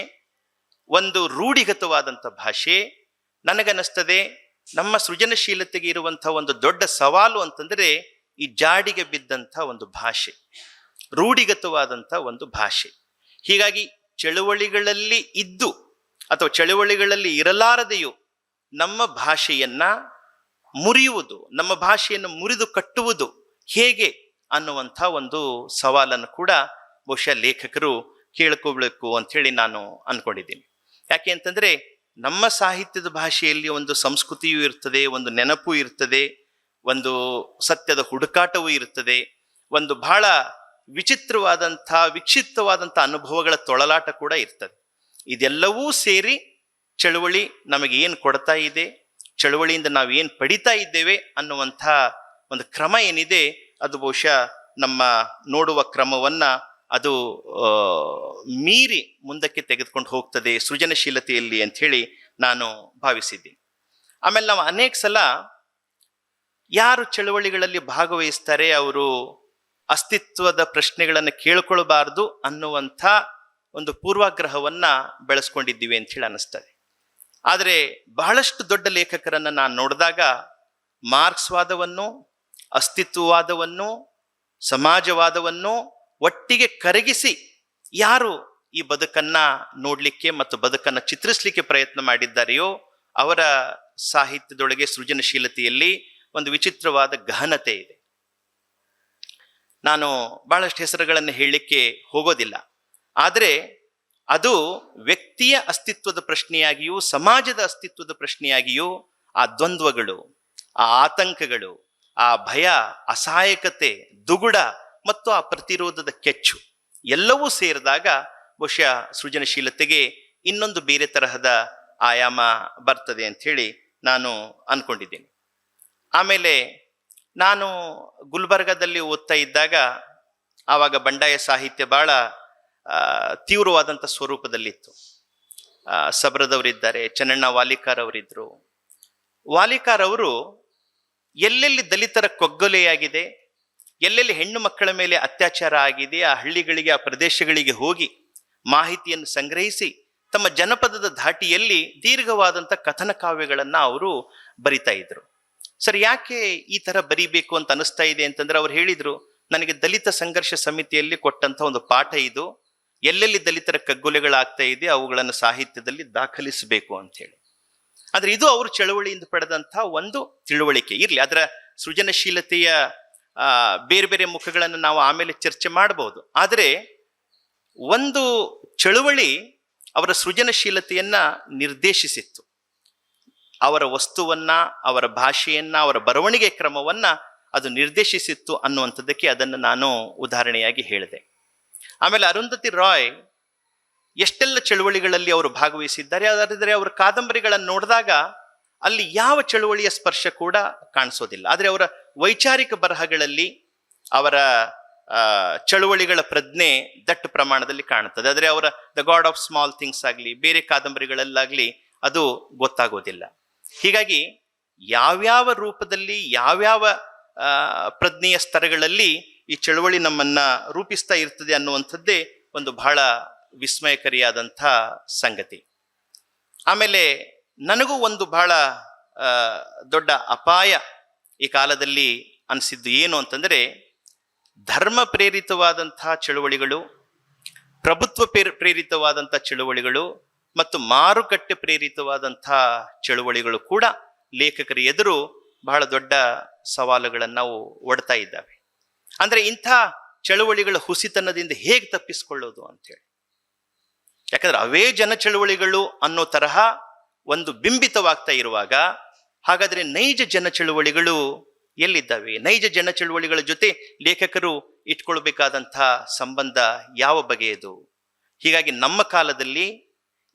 ಒಂದು ರೂಢಿಗತವಾದಂಥ ಭಾಷೆ. ನನಗನ್ನಿಸ್ತದೆ ನಮ್ಮ ಸೃಜನಶೀಲತೆಗೆ ಇರುವಂಥ ಒಂದು ದೊಡ್ಡ ಸವಾಲು ಅಂತಂದ್ರೆ ಈ ಜಾಡಿಗೆ ಬಿದ್ದಂಥ ಒಂದು ಭಾಷೆ, ರೂಢಿಗತವಾದಂಥ ಒಂದು ಭಾಷೆ. ಹೀಗಾಗಿ ಚಳುವಳಿಗಳಲ್ಲಿ ಇದ್ದು ಅಥವಾ ಚಳುವಳಿಗಳಲ್ಲಿ ಇರಲಾರದೆಯೂ ನಮ್ಮ ಭಾಷೆಯನ್ನ ಮುರಿಯುವುದು, ನಮ್ಮ ಭಾಷೆಯನ್ನು ಮುರಿದು ಕಟ್ಟುವುದು ಹೇಗೆ ಅನ್ನುವಂಥ ಒಂದು ಸವಾಲನ್ನು ಕೂಡ ಬಹುಶಃ ಲೇಖಕರು ಕೇಳ್ಕೋಬೇಕು ಅಂಥೇಳಿ ನಾನು ಅನ್ಕೊಂಡಿದ್ದೀನಿ. ಯಾಕೆ ಅಂತಂದ್ರೆ ನಮ್ಮ ಸಾಹಿತ್ಯದ ಭಾಷೆಯಲ್ಲಿ ಒಂದು ಸಂಸ್ಕೃತಿಯೂ ಇರ್ತದೆ, ಒಂದು ನೆನಪು ಇರ್ತದೆ, ಒಂದು ಸತ್ಯದ ಹುಡುಕಾಟವೂ ಇರ್ತದೆ, ಒಂದು ಬಹಳ ವಿಚಿತ್ರವಾದಂಥ ವಿಕ್ಷಿಪ್ತವಾದಂಥ ಅನುಭವಗಳ ತೊಳಲಾಟ ಕೂಡ ಇರ್ತದೆ. ಇದೆಲ್ಲವೂ ಸೇರಿ ಚಳುವಳಿ ನಮಗೆ ಏನು ಕೊಡ್ತಾ ಇದೆ, ಚಳುವಳಿಯಿಂದ ನಾವು ಏನು ಪಡಿತಾ ಇದ್ದೇವೆ ಅನ್ನುವಂಥ ಒಂದು ಕ್ರಮ ಏನಿದೆ ಅದು ಬಹುಶಃ ನಮ್ಮ ನೋಡುವ ಕ್ರಮವನ್ನ ಅದು ಮೀರಿ ಮುಂದಕ್ಕೆ ತೆಗೆದುಕೊಂಡು ಹೋಗ್ತದೆ ಸೃಜನಶೀಲತೆಯಲ್ಲಿ ಅಂತ ಹೇಳಿ ನಾನು ಭಾವಿಸಿದ್ದೀನಿ. ಆಮೇಲೆ ನಾವು ಅನೇಕ ಸಲ ಯಾರು ಚಳುವಳಿಗಳಲ್ಲಿ ಭಾಗವಹಿಸ್ತಾರೆ ಅವರು ಅಸ್ತಿತ್ವದ ಪ್ರಶ್ನೆಗಳನ್ನು ಕೇಳ್ಕೊಳ್ಬಾರ್ದು ಅನ್ನುವಂಥ ಒಂದು ಪೂರ್ವಾಗ್ರಹವನ್ನ ಬೆಳೆಸ್ಕೊಂಡಿದ್ದೀವಿ ಅಂತ ಹೇಳಿ ಅನ್ನಿಸ್ತದೆ. ಆದರೆ ಬಹಳಷ್ಟು ದೊಡ್ಡ ಲೇಖಕರನ್ನ ನಾನು ನೋಡಿದಾಗ ಮಾರ್ಕ್ಸ್ವಾದವನ್ನು, ಅಸ್ತಿತ್ವವಾದವನ್ನು, ಸಮಾಜವಾದವನ್ನು ಒಟ್ಟಿಗೆ ಕರಗಿಸಿ ಯಾರು ಈ ಬದುಕನ್ನ ನೋಡ್ಲಿಕ್ಕೆ ಮತ್ತು ಬದುಕನ್ನ ಚಿತ್ರಿಸ್ಲಿಕ್ಕೆ ಪ್ರಯತ್ನ ಮಾಡಿದ್ದಾರೆಯೋ ಅವರ ಸಾಹಿತ್ಯದೊಳಗೆ ಸೃಜನಶೀಲತೆಯಲ್ಲಿ ಒಂದು ವಿಚಿತ್ರವಾದ ಗಹನತೆ ಇದೆ. ನಾನು ಬಹಳಷ್ಟು ಹೆಸರುಗಳನ್ನು ಹೇಳಲಿಕ್ಕೆ ಹೋಗೋದಿಲ್ಲ, ಆದರೆ ಅದು ವ್ಯಕ್ತಿಯ ಅಸ್ತಿತ್ವದ ಪ್ರಶ್ನೆಯಾಗಿಯೂ ಸಮಾಜದ ಅಸ್ತಿತ್ವದ ಪ್ರಶ್ನೆಯಾಗಿಯೂ ಆ ದ್ವಂದ್ವಗಳು, ಆ ಆತಂಕಗಳು, ಆ ಭಯ, ಅಸಹಾಯಕತೆ, ದುಗುಡ ಮತ್ತು ಆ ಪ್ರತಿರೋಧದ ಕೆಚ್ಚು ಎಲ್ಲವೂ ಸೇರಿದಾಗ ಬಹುಶಃ ಸೃಜನಶೀಲತೆಗೆ ಇನ್ನೊಂದು ಬೇರೆ ತರಹದ ಆಯಾಮ ಬರ್ತದೆ ಅಂತ ಹೇಳಿ ನಾನು ಅನ್ಕೊಂಡಿದ್ದೀನಿ. ಆಮೇಲೆ ನಾನು ಗುಲ್ಬರ್ಗದಲ್ಲಿ ಓದ್ತಾ ಇದ್ದಾಗ ಆವಾಗ ಬಂಡಾಯ ಸಾಹಿತ್ಯ ಬಹಳ ತೀವ್ರವಾದಂಥ ಸ್ವರೂಪದಲ್ಲಿತ್ತು. ಸಬ್ರದವರಿದ್ದಾರೆ, ಚೆನ್ನಣ್ಣ ವಾಲಿಕಾರ್ ಅವರಿದ್ರು. ವಾಲಿಕಾರ್ ಅವರು ಎಲ್ಲೆಲ್ಲಿ ದಲಿತರ ಕೊಗ್ಗೊಲೆಯಾಗಿದೆ, ಎಲ್ಲೆಲ್ಲಿ ಹೆಣ್ಣು ಮಕ್ಕಳ ಮೇಲೆ ಅತ್ಯಾಚಾರ ಆಗಿದೆ ಆ ಹಳ್ಳಿಗಳಿಗೆ, ಆ ಪ್ರದೇಶಗಳಿಗೆ ಹೋಗಿ ಮಾಹಿತಿಯನ್ನು ಸಂಗ್ರಹಿಸಿ ತಮ್ಮ ಜನಪದದ ಧಾಟಿಯಲ್ಲಿ ದೀರ್ಘವಾದಂಥ ಕಥನ ಕಾವ್ಯಗಳನ್ನು ಅವರು ಬರಿತಾ ಇದ್ರು. ಸರ್, ಯಾಕೆ ಈ ತರ ಬರಿಬೇಕು ಅಂತ ಅನಿಸ್ತಾ ಇದೆ ಅಂತಂದ್ರೆ ಅವ್ರು ಹೇಳಿದ್ರು, ನನಗೆ ದಲಿತ ಸಂಘರ್ಷ ಸಮಿತಿಯಲ್ಲಿ ಕೊಟ್ಟಂತ ಒಂದು ಪಾಠ ಇದು, ಎಲ್ಲೆಲ್ಲಿ ದಲಿತರ ಕಗ್ಗೊಲೆಗಳಾಗ್ತಾ ಇದೆ ಅವುಗಳನ್ನು ಸಾಹಿತ್ಯದಲ್ಲಿ ದಾಖಲಿಸಬೇಕು ಅಂತ ಹೇಳಿ. ಆದ್ರೆ ಇದು ಅವರು ಚಳವಳಿಯಿಂದ ಪಡೆದಂಥ ಒಂದು ತಿಳುವಳಿಕೆ. ಇರ್ಲಿ, ಅದರ ಸೃಜನಶೀಲತೆಯ ಬೇರೆ ಬೇರೆ ಮುಖಗಳನ್ನು ನಾವು ಆಮೇಲೆ ಚರ್ಚೆ ಮಾಡಬಹುದು. ಆದರೆ ಒಂದು ಚಳುವಳಿ ಅವರ ಸೃಜನಶೀಲತೆಯನ್ನ ನಿರ್ದೇಶಿಸಿತ್ತು, ಅವರ ವಸ್ತುವನ್ನ, ಅವರ ಭಾಷೆಯನ್ನ, ಅವರ ಬರವಣಿಗೆ ಕ್ರಮವನ್ನ ಅದು ನಿರ್ದೇಶಿಸಿತ್ತು ಅನ್ನುವಂಥದ್ದಕ್ಕೆ ಅದನ್ನು ನಾನು ಉದಾಹರಣೆಯಾಗಿ ಹೇಳಿದೆ. ಆಮೇಲೆ ಅರುಂಧತಿ ರಾಯ್ ಎಷ್ಟೆಲ್ಲ ಚಳುವಳಿಗಳಲ್ಲಿ ಅವರು ಭಾಗವಹಿಸಿದ್ದಾರೆ, ಆದರೆ ಅವರ ಕಾದಂಬರಿಗಳನ್ನು ನೋಡಿದಾಗ ಅಲ್ಲಿ ಯಾವ ಚಳುವಳಿಯ ಸ್ಪರ್ಶ ಕೂಡ ಕಾಣಿಸೋದಿಲ್ಲ. ಆದರೆ ಅವರ ವೈಚಾರಿಕ ಬರಹಗಳಲ್ಲಿ ಅವರ ಚಳುವಳಿಗಳ ಪ್ರಜ್ಞೆ ದಟ್ಟ ಪ್ರಮಾಣದಲ್ಲಿ ಕಾಣುತ್ತದೆ. ಆದರೆ ಅವರ the god of small things ಆಗಲಿ, ಬೇರೆ ಕಾದಂಬರಿಗಳಲ್ಲಾಗ್ಲಿ ಅದು ಗೊತ್ತಾಗೋದಿಲ್ಲ. ಹೀಗಾಗಿ ಯಾವ್ಯಾವ ರೂಪದಲ್ಲಿ ಯಾವ್ಯಾವ ಪ್ರಜ್ಞೆಯ ಸ್ತರಗಳಲ್ಲಿ ಈ ಚಳುವಳಿ ನಮ್ಮನ್ನ ರೂಪಿಸ್ತಾ ಇರ್ತದೆ ಅನ್ನುವಂಥದ್ದೇ ಒಂದು ಬಹಳ ವಿಸ್ಮಯಕಾರಿಯಾದಂಥ ಸಂಗತಿ. ಆಮೇಲೆ ನನಗೂ ಒಂದು ಬಹಳ ದೊಡ್ಡ ಅಪಾಯ ಈ ಕಾಲದಲ್ಲಿ ಅನಿಸಿದ್ದು ಏನು ಅಂತಂದರೆ, ಧರ್ಮ ಪ್ರೇರಿತವಾದಂಥ ಚಳುವಳಿಗಳು, ಪ್ರಭುತ್ವ ಪ್ರೇರಿತವಾದಂಥ ಚಳುವಳಿಗಳು ಮತ್ತು ಮಾರುಕಟ್ಟೆ ಪ್ರೇರಿತವಾದಂಥ ಚಳುವಳಿಗಳು ಕೂಡ ಲೇಖಕರ ಎದುರು ಬಹಳ ದೊಡ್ಡ ಸವಾಲುಗಳನ್ನು ನಾವು ಒಡ್ತಾ ಇದ್ದಾವೆ. ಅಂದರೆ ಇಂಥ ಚಳುವಳಿಗಳ ಹುಸಿತನದಿಂದ ಹೇಗೆ ತಪ್ಪಿಸ್ಕೊಳ್ಳೋದು ಅಂತೇಳಿ. ಯಾಕಂದ್ರೆ ಅವೇ ಜನ ಚಳುವಳಿಗಳು ಅನ್ನೋ ತರಹ ಒಂದು ಬಿಂಬಿತವಾಗ್ತಾ ಇರುವಾಗ, ಹಾಗಾದ್ರೆ ನೈಜ ಜನ ಚಳುವಳಿಗಳು ಎಲ್ಲಿದ್ದಾವೆ? ನೈಜ ಜನ ಚಳುವಳಿಗಳ ಜೊತೆ ಲೇಖಕರು ಇಟ್ಕೊಳ್ಬೇಕಾದಂಥ ಸಂಬಂಧ ಯಾವ ಬಗೆಯದು? ಹೀಗಾಗಿ ನಮ್ಮ ಕಾಲದಲ್ಲಿ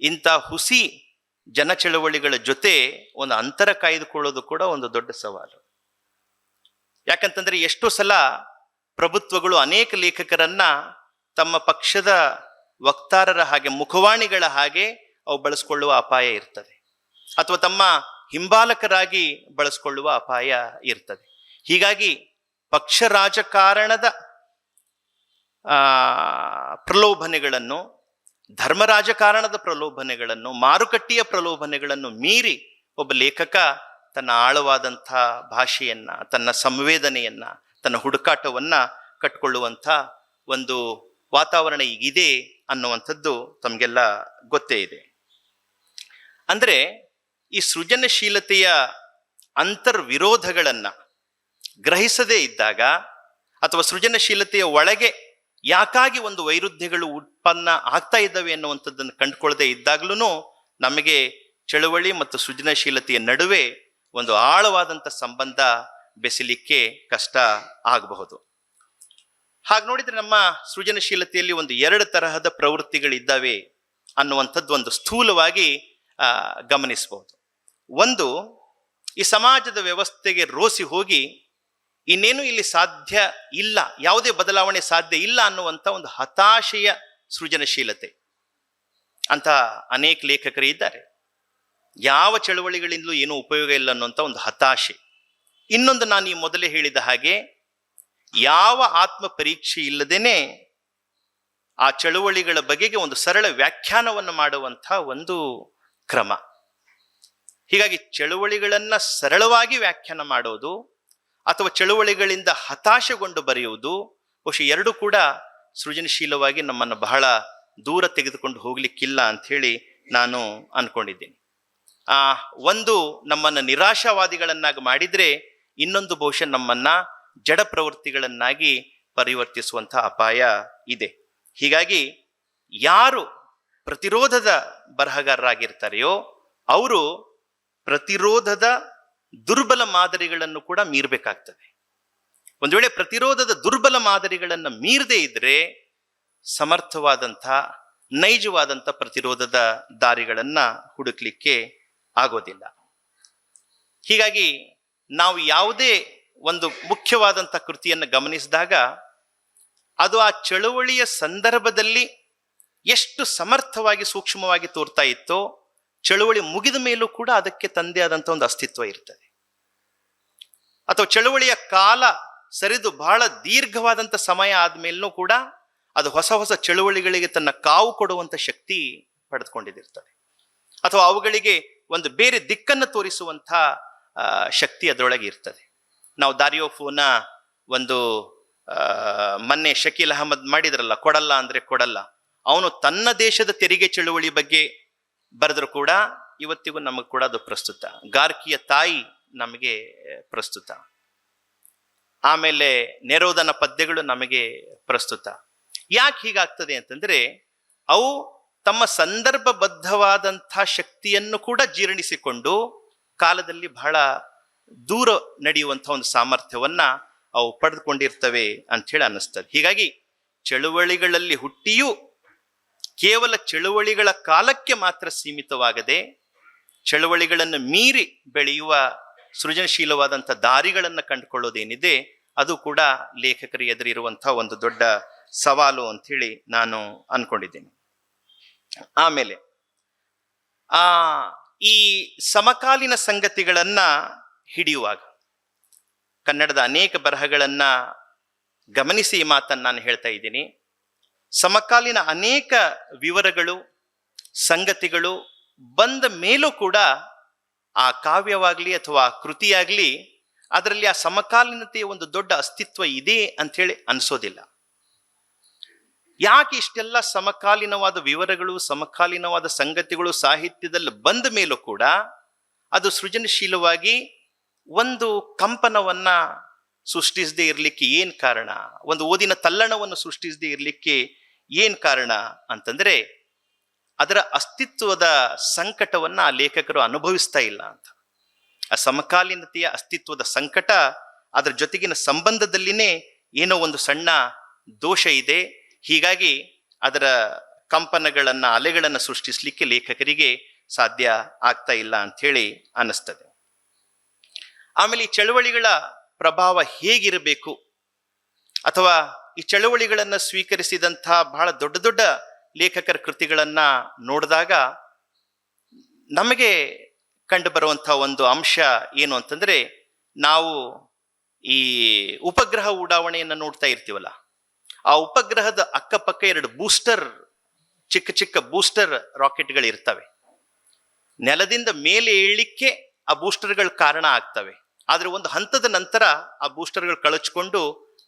ಇಂಥ ಹುಸಿ ಜನ ಚಳುವಳಿಗಳ ಜೊತೆ ಒಂದು ಅಂತರ ಕಾಯ್ದುಕೊಳ್ಳೋದು ಕೂಡ ಒಂದು ದೊಡ್ಡ ಸವಾಲು. ಯಾಕಂತಂದ್ರೆ ಎಷ್ಟೋ ಸಲ ಪ್ರಭುತ್ವಗಳು ಅನೇಕ ಲೇಖಕರನ್ನ ತಮ್ಮ ಪಕ್ಷದ ವಕ್ತಾರರ ಹಾಗೆ, ಮುಖವಾಣಿಗಳ ಹಾಗೆ ಅವು ಬಳಸ್ಕೊಳ್ಳುವ ಅಪಾಯ ಇರ್ತದೆ, ಅಥವಾ ತಮ್ಮ ಹಿಂಬಾಲಕರಾಗಿ ಬಳಸ್ಕೊಳ್ಳುವ ಅಪಾಯ ಇರ್ತದೆ. ಹೀಗಾಗಿ ಪಕ್ಷ ರಾಜಕಾರಣದ ಪ್ರಲೋಭನೆಗಳನ್ನು, ಧರ್ಮ ರಾಜಕಾರಣದ ಪ್ರಲೋಭನೆಗಳನ್ನು, ಮಾರುಕಟ್ಟೆಯ ಪ್ರಲೋಭನೆಗಳನ್ನು ಮೀರಿ ಒಬ್ಬ ಲೇಖಕ ತನ್ನ ಆಳವಾದಂಥ ಭಾಷೆಯನ್ನ, ತನ್ನ ಸಂವೇದನೆಯನ್ನ, ತನ್ನ ಹುಡುಕಾಟವನ್ನ ಕಟ್ಕೊಳ್ಳುವಂಥ ಒಂದು ವಾತಾವರಣ ಈಗಿದೆ ಅನ್ನುವಂಥದ್ದು ತಮಗೆಲ್ಲ ಗೊತ್ತೇ ಇದೆ. ಅಂದ್ರೆ ಈ ಸೃಜನಶೀಲತೆಯ ಅಂತರ್ವಿರೋಧಗಳನ್ನ ಗ್ರಹಿಸದೇ ಇದ್ದಾಗ, ಅಥವಾ ಸೃಜನಶೀಲತೆಯ ಒಳಗೆ ಯಾಕಾಗಿ ಒಂದು ವೈರುಧ್ಯಗಳು ಉತ್ಪನ್ನ ಆಗ್ತಾ ಇದ್ದಾವೆ ಅನ್ನುವಂಥದ್ದನ್ನು ಕಂಡುಕೊಳ್ಳದೆ ಇದ್ದಾಗ್ಲೂ ನಮಗೆ ಚಳುವಳಿ ಮತ್ತು ಸೃಜನಶೀಲತೆಯ ನಡುವೆ ಒಂದು ಆಳವಾದಂಥ ಸಂಬಂಧ ಬೆಸಲಿಕ್ಕೆ ಕಷ್ಟ ಆಗಬಹುದು. ಹಾಗೆ ನೋಡಿದ್ರೆ ನಮ್ಮ ಸೃಜನಶೀಲತೆಯಲ್ಲಿ ಒಂದು 2 ತರಹದ ಪ್ರವೃತ್ತಿಗಳಿದ್ದಾವೆ ಅನ್ನುವಂಥದ್ದು ಒಂದು ಸ್ಥೂಲವಾಗಿ ಗಮನಿಸಬಹುದು. ಒಂದು, ಈ ಸಮಾಜದ ವ್ಯವಸ್ಥೆಗೆ ರೋಸಿ ಹೋಗಿ ಇನ್ನೇನು ಇಲ್ಲಿ ಸಾಧ್ಯ ಇಲ್ಲ, ಯಾವುದೇ ಬದಲಾವಣೆ ಸಾಧ್ಯ ಇಲ್ಲ ಅನ್ನುವಂಥ ಒಂದು ಹತಾಶೆಯ ಸೃಜನಶೀಲತೆ. ಅಂತ ಅನೇಕ ಲೇಖಕರು ಇದ್ದಾರೆ. ಯಾವ ಚಳುವಳಿಗಳಿಂದಲೂ ಏನೂ ಉಪಯೋಗ ಇಲ್ಲ ಅನ್ನುವಂಥ ಒಂದು ಹತಾಶೆ. ಇನ್ನೊಂದು, ನಾನು ಈ ಮೊದಲೇ ಹೇಳಿದ ಹಾಗೆ, ಯಾವ ಆತ್ಮ ಪರೀಕ್ಷೆ ಇಲ್ಲದೇನೆ ಆ ಚಳುವಳಿಗಳ ಬಗೆಗೆ ಒಂದು ಸರಳ ವ್ಯಾಖ್ಯಾನವನ್ನು ಮಾಡುವಂಥ ಒಂದು ಕ್ರಮ. ಹೀಗಾಗಿ ಚಳುವಳಿಗಳನ್ನ ಸರಳವಾಗಿ ವ್ಯಾಖ್ಯಾನ ಮಾಡೋದು ಅಥವಾ ಚಳುವಳಿಗಳಿಂದ ಹತಾಶೆಗೊಂಡು ಬರೆಯುವುದು, ಬಹುಶಃ ಎರಡೂ ಕೂಡ ಸೃಜನಶೀಲವಾಗಿ ನಮ್ಮನ್ನು ಬಹಳ ದೂರ ತೆಗೆದುಕೊಂಡು ಹೋಗ್ಲಿಕ್ಕಿಲ್ಲ ಅಂತ ಹೇಳಿ ನಾನು ಅನ್ಕೊಂಡಿದ್ದೀನಿ. ಒಂದು ನಮ್ಮನ್ನು ನಿರಾಶಾವಾದಿಗಳನ್ನಾಗಿ ಮಾಡಿದ್ರೆ, ಇನ್ನೊಂದು ಬಹುಶಃ ನಮ್ಮನ್ನ ಜಡ ಪ್ರವೃತ್ತಿಗಳನ್ನಾಗಿ ಪರಿವರ್ತಿಸುವಂಥ ಅಪಾಯ ಇದೆ. ಹೀಗಾಗಿ ಯಾರು ಪ್ರತಿರೋಧದ ಬರಹಗಾರರಾಗಿರ್ತಾರೆಯೋ ಅವರು ಪ್ರತಿರೋಧದ ದುರ್ಬಲ ಮಾದರಿಗಳನ್ನು ಕೂಡ ಮೀರಬೇಕಾಗ್ತದೆ. ಒಂದು ವೇಳೆ ಪ್ರತಿರೋಧದ ದುರ್ಬಲ ಮಾದರಿಗಳನ್ನು ಮೀರದೇ ಇದ್ರೆ ಸಮರ್ಥವಾದಂಥ ನೈಜವಾದಂಥ ಪ್ರತಿರೋಧದ ದಾರಿಗಳನ್ನ ಹುಡುಕ್ಲಿಕ್ಕೆ ಆಗೋದಿಲ್ಲ. ಹೀಗಾಗಿ ನಾವು ಯಾವುದೇ ಒಂದು ಮುಖ್ಯವಾದಂಥ ಕೃತಿಯನ್ನು ಗಮನಿಸಿದಾಗ ಅದು ಆ ಚಳುವಳಿಯ ಸಂದರ್ಭದಲ್ಲಿ ಎಷ್ಟು ಸಮರ್ಥವಾಗಿ ಸೂಕ್ಷ್ಮವಾಗಿ ತೋರ್ತಾ ಇತ್ತೋ, ಚಳುವಳಿ ಮುಗಿದ ಮೇಲೂ ಕೂಡ ಅದಕ್ಕೆ ತಂದೆ ಆದಂಥ ಒಂದು ಅಸ್ತಿತ್ವ ಇರ್ತದೆ. ಅಥವಾ ಚಳುವಳಿಯ ಕಾಲ ಸರಿದು ಬಹಳ ದೀರ್ಘವಾದಂಥ ಸಮಯ ಆದ್ಮೇಲೂ ಕೂಡ ಅದು ಹೊಸ ಹೊಸ ಚಳುವಳಿಗಳಿಗೆ ತನ್ನ ಕಾವು ಕೊಡುವಂಥ ಶಕ್ತಿ ಪಡೆದುಕೊಂಡಿದಿರ್ತದೆ, ಅಥವಾ ಅವುಗಳಿಗೆ ಒಂದು ಬೇರೆ ದಿಕ್ಕನ್ನು ತೋರಿಸುವಂಥ ಶಕ್ತಿ ಅದರೊಳಗೆ ಇರ್ತದೆ. ನಾವು ದಾರಿಯೋಫೋನ ಒಂದು ಮೊನ್ನೆ ಶಕೀಲ್ ಅಹಮದ್ ಮಾಡಿದ್ರಲ್ಲ, ಕೊಡಲ್ಲ ಅಂದ್ರೆ ಕೊಡಲ್ಲ, ಅವನು ತನ್ನ ದೇಶದ ತೆರಿಗೆ ಚಳುವಳಿ ಬಗ್ಗೆ ಬರೆದ್ರು ಕೂಡ ಇವತ್ತಿಗೂ ನಮಗೆ ಕೂಡ ಅದು ಪ್ರಸ್ತುತ. ಗಾರ್ಕಿಯ ತಾಯಿ ನಮಗೆ ಪ್ರಸ್ತುತ. ಆಮೇಲೆ ನೆರೋದನ ಪದ್ಯಗಳು ನಮಗೆ ಪ್ರಸ್ತುತ. ಯಾಕೆ ಹೀಗಾಗ್ತದೆ ಅಂತಂದ್ರೆ, ಅವು ತಮ್ಮ ಸಂದರ್ಭಬದ್ಧವಾದಂಥ ಶಕ್ತಿಯನ್ನು ಕೂಡ ಜೀರ್ಣಿಸಿಕೊಂಡು ಕಾಲದಲ್ಲಿ ಬಹಳ ದೂರ ನಡೆಯುವಂಥ ಒಂದು ಸಾಮರ್ಥ್ಯವನ್ನ ಅವು ಪಡೆದುಕೊಂಡಿರ್ತವೆ ಅಂತ ಹೇಳಿ ಅನ್ನಿಸ್ತದೆ. ಹೀಗಾಗಿ ಚಳುವಳಿಗಳಲ್ಲಿ ಹುಟ್ಟಿಯೂ ಕೇವಲ ಚಳುವಳಿಗಳ ಕಾಲಕ್ಕೆ ಮಾತ್ರ ಸೀಮಿತವಾಗದೆ ಚಳುವಳಿಗಳನ್ನು ಮೀರಿ ಬೆಳೆಯುವ ಸೃಜನಶೀಲವಾದಂಥ ದಾರಿಗಳನ್ನು ಕಂಡುಕೊಳ್ಳೋದೇನಿದೆ ಅದು ಕೂಡ ಲೇಖಕರ ಎದುರಿರುವಂಥ ಒಂದು ದೊಡ್ಡ ಸವಾಲು ಅಂಥೇಳಿ ನಾನು ಅನ್ಕೊಂಡಿದ್ದೀನಿ. ಆಮೇಲೆ ಈ ಸಮಕಾಲೀನ ಸಂಗತಿಗಳನ್ನ ಹಿಡಿಯುವಾಗ ಕನ್ನಡದ ಅನೇಕ ಬರಹಗಳನ್ನು ಗಮನಿಸಿ ಈ ಮಾತನ್ನು ನಾನು ಹೇಳ್ತಾ ಇದ್ದೀನಿ. ಸಮಕಾಲೀನ ಅನೇಕ ವಿವರಗಳು, ಸಂಗತಿಗಳು ಬಂದ ಮೇಲೂ ಕೂಡ ಆ ಕಾವ್ಯವಾಗಲಿ ಅಥವಾ ಆ ಕೃತಿಯಾಗಲಿ ಅದರಲ್ಲಿ ಆ ಸಮಕಾಲೀನತೆಯ ಒಂದು ದೊಡ್ಡ ಅಸ್ತಿತ್ವ ಇದೆ ಅಂಥೇಳಿ ಅನಿಸೋದಿಲ್ಲ. ಯಾಕೆ ಇಷ್ಟೆಲ್ಲ ಸಮಕಾಲೀನವಾದ ವಿವರಗಳು, ಸಮಕಾಲೀನವಾದ ಸಂಗತಿಗಳು ಸಾಹಿತ್ಯದಲ್ಲಿ ಬಂದ ಮೇಲೂ ಕೂಡ ಅದು ಸೃಜನಶೀಲವಾಗಿ ಒಂದು ಕಂಪನವನ್ನ ಸೃಷ್ಟಿಸದೇ ಇರಲಿಕ್ಕೆ ಏನು ಕಾರಣ, ಒಂದು ಓದಿನ ತಲ್ಲಣವನ್ನು ಸೃಷ್ಟಿಸದೇ ಇರಲಿಕ್ಕೆ ಏನು ಕಾರಣ ಅಂತಂದ್ರೆ ಅದರ ಅಸ್ತಿತ್ವದ ಸಂಕಟವನ್ನ ಆ ಲೇಖಕರು ಅನುಭವಿಸ್ತಾ ಇಲ್ಲ ಅಂತ. ಆ ಸಮಕಾಲೀನತೆಯ ಅಸ್ತಿತ್ವದ ಸಂಕಟ, ಅದರ ಜೊತೆಗಿನ ಸಂಬಂಧದಲ್ಲಿನೇ ಏನೋ ಒಂದು ಸಣ್ಣ ದೋಷ ಇದೆ. ಹೀಗಾಗಿ ಅದರ ಕಂಪನಗಳನ್ನ, ಅಲೆಗಳನ್ನು ಸೃಷ್ಟಿಸಲಿಕ್ಕೆ ಲೇಖಕರಿಗೆ ಸಾಧ್ಯ ಆಗ್ತಾ ಇಲ್ಲ ಅಂಥೇಳಿ ಅನ್ನಿಸ್ತದೆ. ಆಮೇಲೆ ಈ ಚಳವಳಿಗಳ ಪ್ರಭಾವ ಹೇಗಿರಬೇಕು, ಅಥವಾ ಈ ಚಳವಳಿಗಳನ್ನು ಸ್ವೀಕರಿಸಿದಂಥ ಬಹಳ ದೊಡ್ಡ ದೊಡ್ಡ ಲೇಖಕರ ಕೃತಿಗಳನ್ನ ನೋಡಿದಾಗ ನಮಗೆ ಕಂಡು ಬರುವಂಥ ಒಂದು ಅಂಶ ಏನು ಅಂತಂದ್ರೆ, ನಾವು ಈ ಉಪಗ್ರಹ ಉಡಾವಣೆಯನ್ನು ನೋಡ್ತಾ ಇರ್ತೀವಲ್ಲ, ಆ ಉಪಗ್ರಹದ ಅಕ್ಕಪಕ್ಕ 2 ಬೂಸ್ಟರ್, ಚಿಕ್ಕ ಚಿಕ್ಕ ಬೂಸ್ಟರ್ ರಾಕೆಟ್ಗಳು ಇರ್ತವೆ. ನೆಲದಿಂದ ಮೇಲೆ ಏಳಲಿಕ್ಕೆ ಆ ಬೂಸ್ಟರ್ಗಳು ಕಾರಣ ಆಗ್ತವೆ. ಆದ್ರೆ ಒಂದು ಹಂತದ ನಂತರ ಆ ಬೂಸ್ಟರ್ಗಳು ಕಳಚಿಕೊಂಡು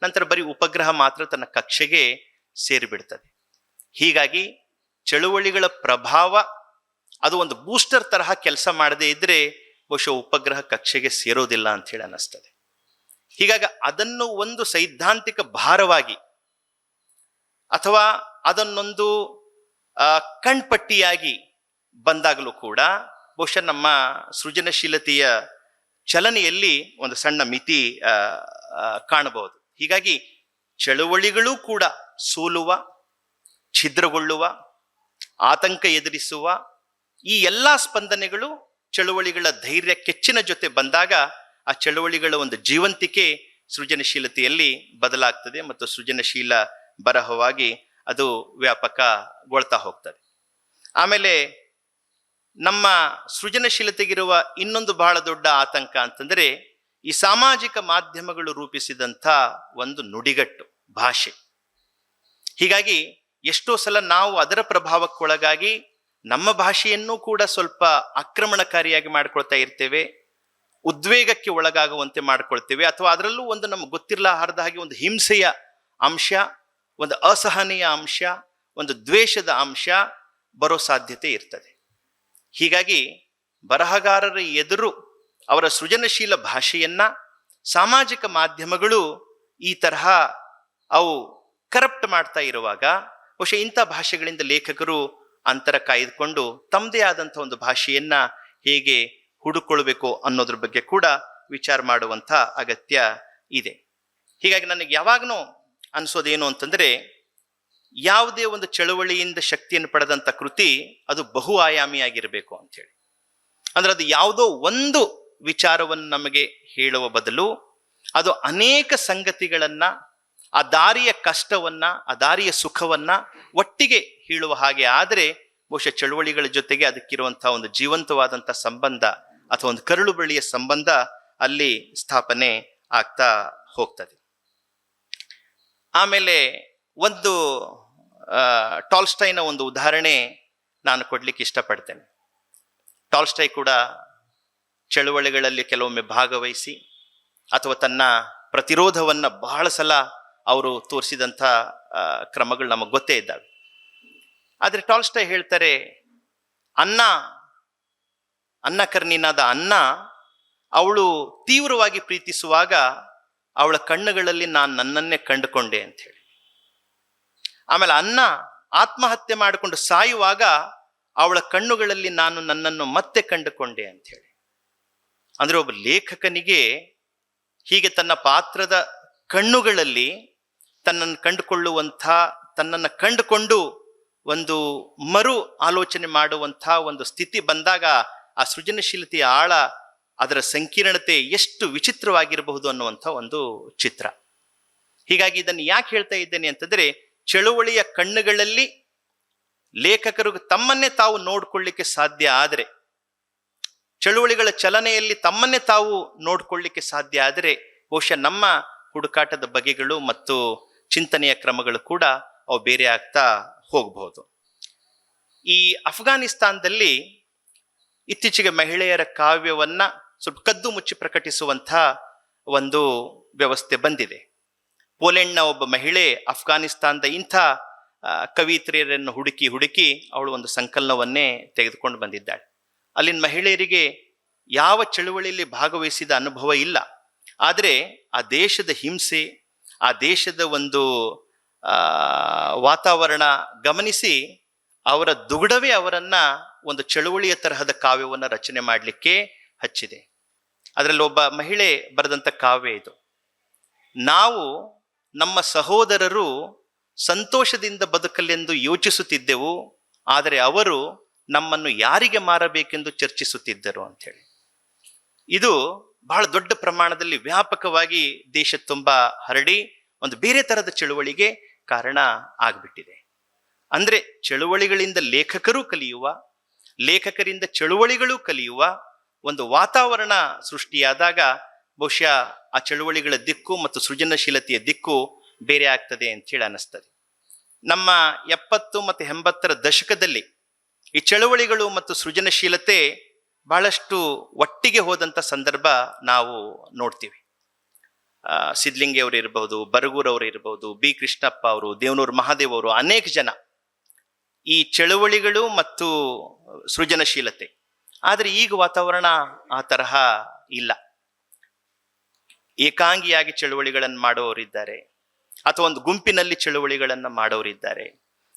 ನಂತರ ಬರೀ ಉಪಗ್ರಹ ಮಾತ್ರ ತನ್ನ ಕಕ್ಷೆಗೆ ಸೇರಿಬಿಡ್ತದೆ. ಹೀಗಾಗಿ ಚಳುವಳಿಗಳ ಪ್ರಭಾವ ಅದು ಒಂದು ಬೂಸ್ಟರ್ ತರಹ ಕೆಲಸ ಮಾಡದೇ ಇದ್ರೆ ಬಹುಶಃ ಉಪಗ್ರಹ ಕಕ್ಷೆಗೆ ಸೇರೋದಿಲ್ಲ ಅಂತ ಹೇಳಿ ಅನ್ನಿಸ್ತದೆ. ಹೀಗಾಗಿ ಅದನ್ನು ಒಂದು ಸೈದ್ಧಾಂತಿಕ ಭಾರವಾಗಿ ಅಥವಾ ಅದನ್ನೊಂದು ಕಣ್ಪಟ್ಟಿಯಾಗಿ ಬಂದಾಗಲೂ ಕೂಡ ಬಹುಶಃ ನಮ್ಮ ಸೃಜನಶೀಲತೆಯ ಚಲನೆಯಲ್ಲಿ ಒಂದು ಸಣ್ಣ ಮಿತಿ ಕಾಣಬಹುದು. ಹೀಗಾಗಿ ಚಳುವಳಿಗಳೂ ಕೂಡ ಸೋಲುವ, ಛಿದ್ರಗೊಳ್ಳುವ, ಆತಂಕ ಎದುರಿಸುವ ಈ ಎಲ್ಲ ಸ್ಪಂದನೆಗಳು ಚಳುವಳಿಗಳ ಧೈರ್ಯ ಕೆಚ್ಚಿನ ಜೊತೆ ಬಂದಾಗ ಆ ಚಳುವಳಿಗಳ ಒಂದು ಜೀವಂತಿಕೆ ಸೃಜನಶೀಲತೆಯಲ್ಲಿ ಬದಲಾಗ್ತದೆ ಮತ್ತು ಸೃಜನಶೀಲ ಬರಹವಾಗಿ ಅದು ವ್ಯಾಪಕಗೊಳ್ತಾ ಹೋಗ್ತದೆ. ಆಮೇಲೆ ನಮ್ಮ ಸೃಜನಶೀಲತೆಗಿರುವ ಇನ್ನೊಂದು ಬಹಳ ದೊಡ್ಡ ಆತಂಕ ಅಂತಂದ್ರೆ ಈ ಸಾಮಾಜಿಕ ಮಾಧ್ಯಮಗಳು ರೂಪಿಸಿದಂಥ ಒಂದು ನುಡಿಗಟ್ಟು, ಭಾಷೆ. ಹೀಗಾಗಿ ಎಷ್ಟೋ ಸಲ ನಾವು ಅದರ ಪ್ರಭಾವಕ್ಕೊಳಗಾಗಿ ನಮ್ಮ ಭಾಷೆಯನ್ನು ಕೂಡ ಸ್ವಲ್ಪ ಆಕ್ರಮಣಕಾರಿಯಾಗಿ ಮಾಡ್ಕೊಳ್ತಾ ಇರ್ತೇವೆ, ಉದ್ವೇಗಕ್ಕೆ ಒಳಗಾಗುವಂತೆ ಮಾಡ್ಕೊಳ್ತೇವೆ, ಅಥವಾ ಅದರಲ್ಲೂ ಒಂದು ನಮ್ಗೆ ಗೊತ್ತಿರಲಾರದ ಹಾಗೆ ಒಂದು ಹಿಂಸೆಯ ಅಂಶ, ಒಂದು ಅಸಹನೀಯ ಅಂಶ, ಒಂದು ದ್ವೇಷದ ಅಂಶ ಬರೋ ಸಾಧ್ಯತೆ ಇರ್ತದೆ. ಹೀಗಾಗಿ ಬರಹಗಾರರ ಎದುರು ಅವರ ಸೃಜನಶೀಲ ಭಾಷೆಯನ್ನ ಸಾಮಾಜಿಕ ಮಾಧ್ಯಮಗಳು ಈ ತರಹ ಅವು ಕರಪ್ಟ್ ಮಾಡ್ತಾ ಇರುವಾಗ ಬಹುಶಃ ಇಂಥ ಭಾಷೆಗಳಿಂದ ಲೇಖಕರು ಅಂತರ ಕಾಯ್ದುಕೊಂಡು ತಮ್ಮದೇ ಆದಂಥ ಒಂದು ಭಾಷೆಯನ್ನ ಹೇಗೆ ಹುಡುಕೊಳ್ಬೇಕು ಅನ್ನೋದ್ರ ಬಗ್ಗೆ ಕೂಡ ವಿಚಾರ ಮಾಡುವಂಥ ಅಗತ್ಯ ಇದೆ. ಹೀಗಾಗಿ ನನಗೆ ಯಾವಾಗನೂ ಅನ್ಸೋದೇನು ಅಂತಂದ್ರೆ, ಯಾವುದೇ ಒಂದು ಚಳುವಳಿಯಿಂದ ಶಕ್ತಿಯನ್ನು ಪಡೆದಂಥ ಕೃತಿ ಅದು ಬಹು ಆಯಾಮಿಯಾಗಿರಬೇಕು ಅಂಥೇಳಿ. ಅಂದ್ರೆ ಅದು ಯಾವುದೋ ಒಂದು ವಿಚಾರವನ್ನು ನಮಗೆ ಹೇಳುವ ಬದಲು ಅದು ಅನೇಕ ಸಂಗತಿಗಳನ್ನ, ಆ ದಾರಿಯ ಕಷ್ಟವನ್ನ, ಆ ದಾರಿಯ ಸುಖವನ್ನ ಒಟ್ಟಿಗೆ ಹೇಳುವ ಹಾಗೆ ಆದರೆ ಬಹುಶಃ ಚಳುವಳಿಗಳ ಜೊತೆಗೆ ಅದಕ್ಕಿರುವಂತಹ ಒಂದು ಜೀವಂತವಾದಂಥ ಸಂಬಂಧ ಅಥವಾ ಒಂದು ಕರುಳು ಬಳ್ಳಿಯ ಸಂಬಂಧ ಅಲ್ಲಿ ಸ್ಥಾಪನೆ ಆಗ್ತಾ ಹೋಗ್ತದೆ. ಆಮೇಲೆ ಒಂದು ಟಾಲ್ಸ್ಟಾಯ್ನ ಒಂದು ಉದಾಹರಣೆ ನಾನು ಕೊಡ್ಲಿಕ್ಕೆ ಇಷ್ಟಪಡ್ತೇನೆ. ಟಾಲ್ಸ್ಟಾಯ್ ಕೂಡ ಚಳುವಳಿಗಳಲ್ಲಿ ಕೆಲವೊಮ್ಮೆ ಭಾಗವಹಿಸಿ ಅಥವಾ ತನ್ನ ಪ್ರತಿರೋಧವನ್ನ ಬಹಳ ಸಲ ಅವರು ತೋರಿಸಿದಂಥ ಕ್ರಮಗಳು ನಮಗೆ ಗೊತ್ತೇ ಇದ್ದಾವೆ. ಆದರೆ ಟಾಲ್ಸ್ಟಾಯ್ ಹೇಳ್ತಾರೆ, ಅನ್ನ ಕರ್ನಿನಾದ ಅನ್ನ ಅವಳು ತೀವ್ರವಾಗಿ ಪ್ರೀತಿಸುವಾಗ ಅವಳ ಕಣ್ಣುಗಳಲ್ಲಿ ನಾನು ನನ್ನನ್ನೇ ಕಂಡುಕೊಂಡೆ ಅಂತ ಹೇಳಿ. ಆಮೇಲೆ ಅನ್ನ ಆತ್ಮಹತ್ಯೆ ಮಾಡಿಕೊಂಡು ಸಾಯುವಾಗ ಅವಳ ಕಣ್ಣುಗಳಲ್ಲಿ ನಾನು ನನ್ನನ್ನು ಮತ್ತೆ ಕಂಡುಕೊಂಡೆ ಅಂತ ಹೇಳಿ. ಅಂದ್ರೆ ಒಬ್ಬ ಲೇಖಕನಿಗೆ ಹೀಗೆ ತನ್ನ ಪಾತ್ರದ ಕಣ್ಣುಗಳಲ್ಲಿ ತನ್ನನ್ನು ಕಂಡುಕೊಳ್ಳುವಂಥ, ತನ್ನನ್ನು ಕಂಡುಕೊಂಡು ಒಂದು ಮರು ಆಲೋಚನೆ ಮಾಡುವಂಥ ಒಂದು ಸ್ಥಿತಿ ಬಂದಾಗ ಆ ಸೃಜನಶೀಲತೆಯ ಆಳ, ಅದರ ಸಂಕೀರ್ಣತೆ ಎಷ್ಟು ವಿಚಿತ್ರವಾಗಿರಬಹುದು ಅನ್ನುವಂಥ ಒಂದು ಚಿತ್ರ. ಹೀಗಾಗಿ ಇದನ್ನು ಯಾಕೆ ಹೇಳ್ತಾ ಇದ್ದೇನೆ ಅಂತಂದ್ರೆ, ಚಳುವಳಿಯ ಕಣ್ಣುಗಳಲ್ಲಿ ಲೇಖಕರು ತಮ್ಮನ್ನೇ ತಾವು ನೋಡ್ಕೊಳ್ಳಿಕ್ಕೆ ಸಾಧ್ಯ ಆದರೆ, ಚಳುವಳಿಗಳ ಚಲನೆಯಲ್ಲಿ ತಮ್ಮನ್ನೇ ತಾವು ನೋಡ್ಕೊಳ್ಳಿಕ್ಕೆ ಸಾಧ್ಯ ಆದರೆ ಬಹುಶಃ ನಮ್ಮ ಹುಡುಕಾಟದ ಬಗೆಗಳು ಮತ್ತು ಚಿಂತನೆಯ ಕ್ರಮಗಳು ಕೂಡ ಅವು ಬೇರೆ ಆಗ್ತಾ ಹೋಗಬಹುದು. ಈ ಅಫ್ಘಾನಿಸ್ತಾನದಲ್ಲಿ ಇತ್ತೀಚೆಗೆ ಮಹಿಳೆಯರ ಕಾವ್ಯವನ್ನ ಸ್ವಲ್ಪ ಕದ್ದು ಮುಚ್ಚಿ ಪ್ರಕಟಿಸುವಂಥ ಒಂದು ವ್ಯವಸ್ಥೆ ಬಂದಿದೆ. ಪೋಲೆಂಡ್ನ ಒಬ್ಬ ಮಹಿಳೆ ಅಫ್ಘಾನಿಸ್ತಾನದ ಇಂಥ ಕವಿಯತ್ರಿಯರನ್ನು ಹುಡುಕಿ ಅವಳು ಒಂದು ಸಂಕಲನವನ್ನೇ ತೆಗೆದುಕೊಂಡು ಬಂದಿದ್ದಾಳೆ. ಅಲ್ಲಿನ ಮಹಿಳೆಯರಿಗೆ ಯಾವ ಚಳುವಳಿಯಲ್ಲಿ ಭಾಗವಹಿಸಿದ ಅನುಭವ ಇಲ್ಲ. ಆದರೆ ಆ ದೇಶದ ಹಿಂಸೆ, ಆ ದೇಶದ ಒಂದು ವಾತಾವರಣ ಗಮನಿಸಿ ಅವರ ದುಗುಡವೇ ಅವರನ್ನ ಒಂದು ಚಳುವಳಿಯ ತರಹದ ಕಾವ್ಯವನ್ನು ರಚನೆ ಮಾಡಲಿಕ್ಕೆ ಹಚ್ಚಿದೆ. ಅದರಲ್ಲಿ ಒಬ್ಬ ಮಹಿಳೆ ಬರೆದಂಥ ಕಾವ್ಯ ಇದು. ನಾವು ನಮ್ಮ ಸಹೋದರರು ಸಂತೋಷದಿಂದ ಬದುಕಲೆಂದು ಯೋಚಿಸುತ್ತಿದ್ದೆವು, ಆದರೆ ಅವರು ನಮ್ಮನ್ನು ಯಾರಿಗೆ ಮಾರಬೇಕೆಂದು ಚರ್ಚಿಸುತ್ತಿದ್ದರು ಅಂಥೇಳಿ. ಇದು ಬಹಳ ದೊಡ್ಡ ಪ್ರಮಾಣದಲ್ಲಿ ವ್ಯಾಪಕವಾಗಿ ದೇಶ ತುಂಬ ಹರಡಿ ಒಂದು ಬೇರೆ ತರಹದ ಚಳುವಳಿಗೆ ಕಾರಣ ಆಗ್ಬಿಟ್ಟಿದೆ. ಅಂದ್ರೆ ಚಳುವಳಿಗಳಿಂದ ಲೇಖಕರು ಕಲಿಯುವ, ಲೇಖಕರಿಂದ ಚಳುವಳಿಗಳು ಕಲಿಯುವ ಒಂದು ವಾತಾವರಣ ಸೃಷ್ಟಿಯಾದಾಗ ಬಹುಶಃ ಆ ಚಳುವಳಿಗಳ ದಿಕ್ಕು ಮತ್ತು ಸೃಜನಶೀಲತೆಯ ದಿಕ್ಕು ಬೇರೆ ಆಗ್ತದೆ ಅಂತ ಹೇಳಿ ಅನಿಸ್ತದೆ. ನಮ್ಮ 70 ಮತ್ತು 80ರ ದಶಕದಲ್ಲಿ ಈ ಚಳುವಳಿಗಳು ಮತ್ತು ಸೃಜನಶೀಲತೆ ಬಹಳಷ್ಟು ಒಟ್ಟಿಗೆ ಹೋದಂಥ ಸಂದರ್ಭ ನಾವು ನೋಡ್ತೀವಿ. ಸಿದ್ಲಿಂಗಿ ಅವರು ಇರಬಹುದು, ಬರಗೂರ್ ಅವರು ಇರಬಹುದು, ಬಿ ಕೃಷ್ಣಪ್ಪ ಅವರು, ದೇವನೂರು ಮಹಾದೇವ್ ಅವರು, ಅನೇಕ ಜನ ಈ ಚಳುವಳಿಗಳು ಮತ್ತು ಸೃಜನಶೀಲತೆ. ಆದರೆ ಈಗ ವಾತಾವರಣ ಆ ತರಹ ಇಲ್ಲ. ಏಕಾಂಗಿಯಾಗಿ ಚಳುವಳಿಗಳನ್ನು ಮಾಡೋರಿದ್ದಾರೆ, ಅಥವಾ ಒಂದು ಗುಂಪಿನಲ್ಲಿ ಚಳುವಳಿಗಳನ್ನು ಮಾಡೋರಿದ್ದಾರೆ,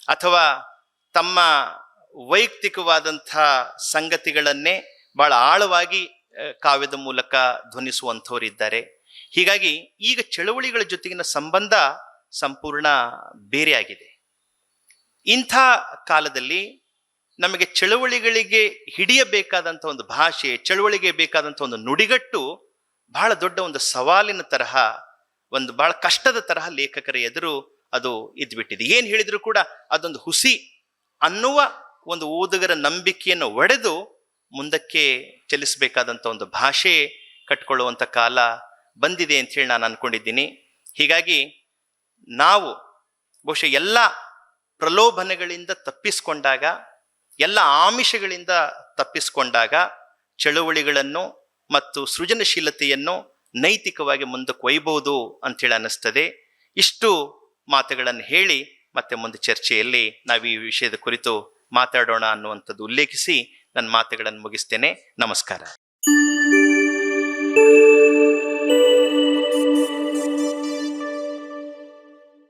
ಅಥವಾ ತಮ್ಮ ವೈಯಕ್ತಿಕವಾದಂಥ ಸಂಗತಿಗಳನ್ನೇ ಬಹಳ ಆಳವಾಗಿ ಕಾವ್ಯದ ಮೂಲಕ ಧ್ವನಿಸುವಂಥವರಿದ್ದಾರೆ. ಹೀಗಾಗಿ ಈಗ ಚಳುವಳಿಗಳ ಜೊತೆಗಿನ ಸಂಬಂಧ ಸಂಪೂರ್ಣ ಬೇರೆಯಾಗಿದೆ. ಇಂಥ ಕಾಲದಲ್ಲಿ ನಮಗೆ ಚಳುವಳಿಗಳಿಗೆ ಹಿಡಿಯಬೇಕಾದಂಥ ಒಂದು ಭಾಷೆ, ಚಳುವಳಿಗೆ ಬೇಕಾದಂಥ ಒಂದು ನುಡಿಗಟ್ಟು ಬಹಳ ದೊಡ್ಡ ಒಂದು ಸವಾಲಿನ ತರಹ, ಒಂದು ಬಹಳ ಕಷ್ಟದ ತರಹ ಲೇಖಕರ ಎದುರು ಅದು ಇದ್ಬಿಟ್ಟಿದೆ. ಏನು ಹೇಳಿದ್ರು ಕೂಡ ಅದೊಂದು ಹುಸಿ ಅನ್ನುವ ಒಂದು ಓದುಗರ ನಂಬಿಕೆಯನ್ನು ಒಡೆದು ಮುಂದಕ್ಕೆ ಚಲಿಸಬೇಕಾದಂಥ ಒಂದು ಭಾಷೆ ಕಟ್ಕೊಳ್ಳುವಂಥ ಕಾಲ ಬಂದಿದೆ ಅಂತ ಹೇಳಿ ನಾನು ಅನ್ಕೊಂಡಿದ್ದೀನಿ. ಹೀಗಾಗಿ ನಾವು ಬಹುಶಃ ಎಲ್ಲ ಪ್ರಲೋಭನೆಗಳಿಂದ ತಪ್ಪಿಸ್ಕೊಂಡಾಗ, ಎಲ್ಲ ಆಮಿಷಗಳಿಂದ ತಪ್ಪಿಸ್ಕೊಂಡಾಗ ಚಳುವಳಿಗಳನ್ನು ಮತ್ತು ಸೃಜನಶೀಲತೆಯನ್ನು ನೈತಿಕವಾಗಿ ಮುಂದಕ್ಕೆ ಒಯ್ಯಬಹುದು ಅಂಥೇಳಿ ಅನ್ನಿಸ್ತದೆ. ಇಷ್ಟು ಮಾತುಗಳನ್ನು ಹೇಳಿ ಮತ್ತೆ ಮುಂದೆ ಚರ್ಚೆಯಲ್ಲಿ ನಾವು ಈ ವಿಷಯದ ಕುರಿತು ಮಾತಾಡೋಣ ಅನ್ನುವಂಥದ್ದು ಉಲ್ಲೇಖಿಸಿ ನನ್ನ ಮಾತುಗಳನ್ನು ಮುಗಿಸ್ತೇನೆ. ನಮಸ್ಕಾರ.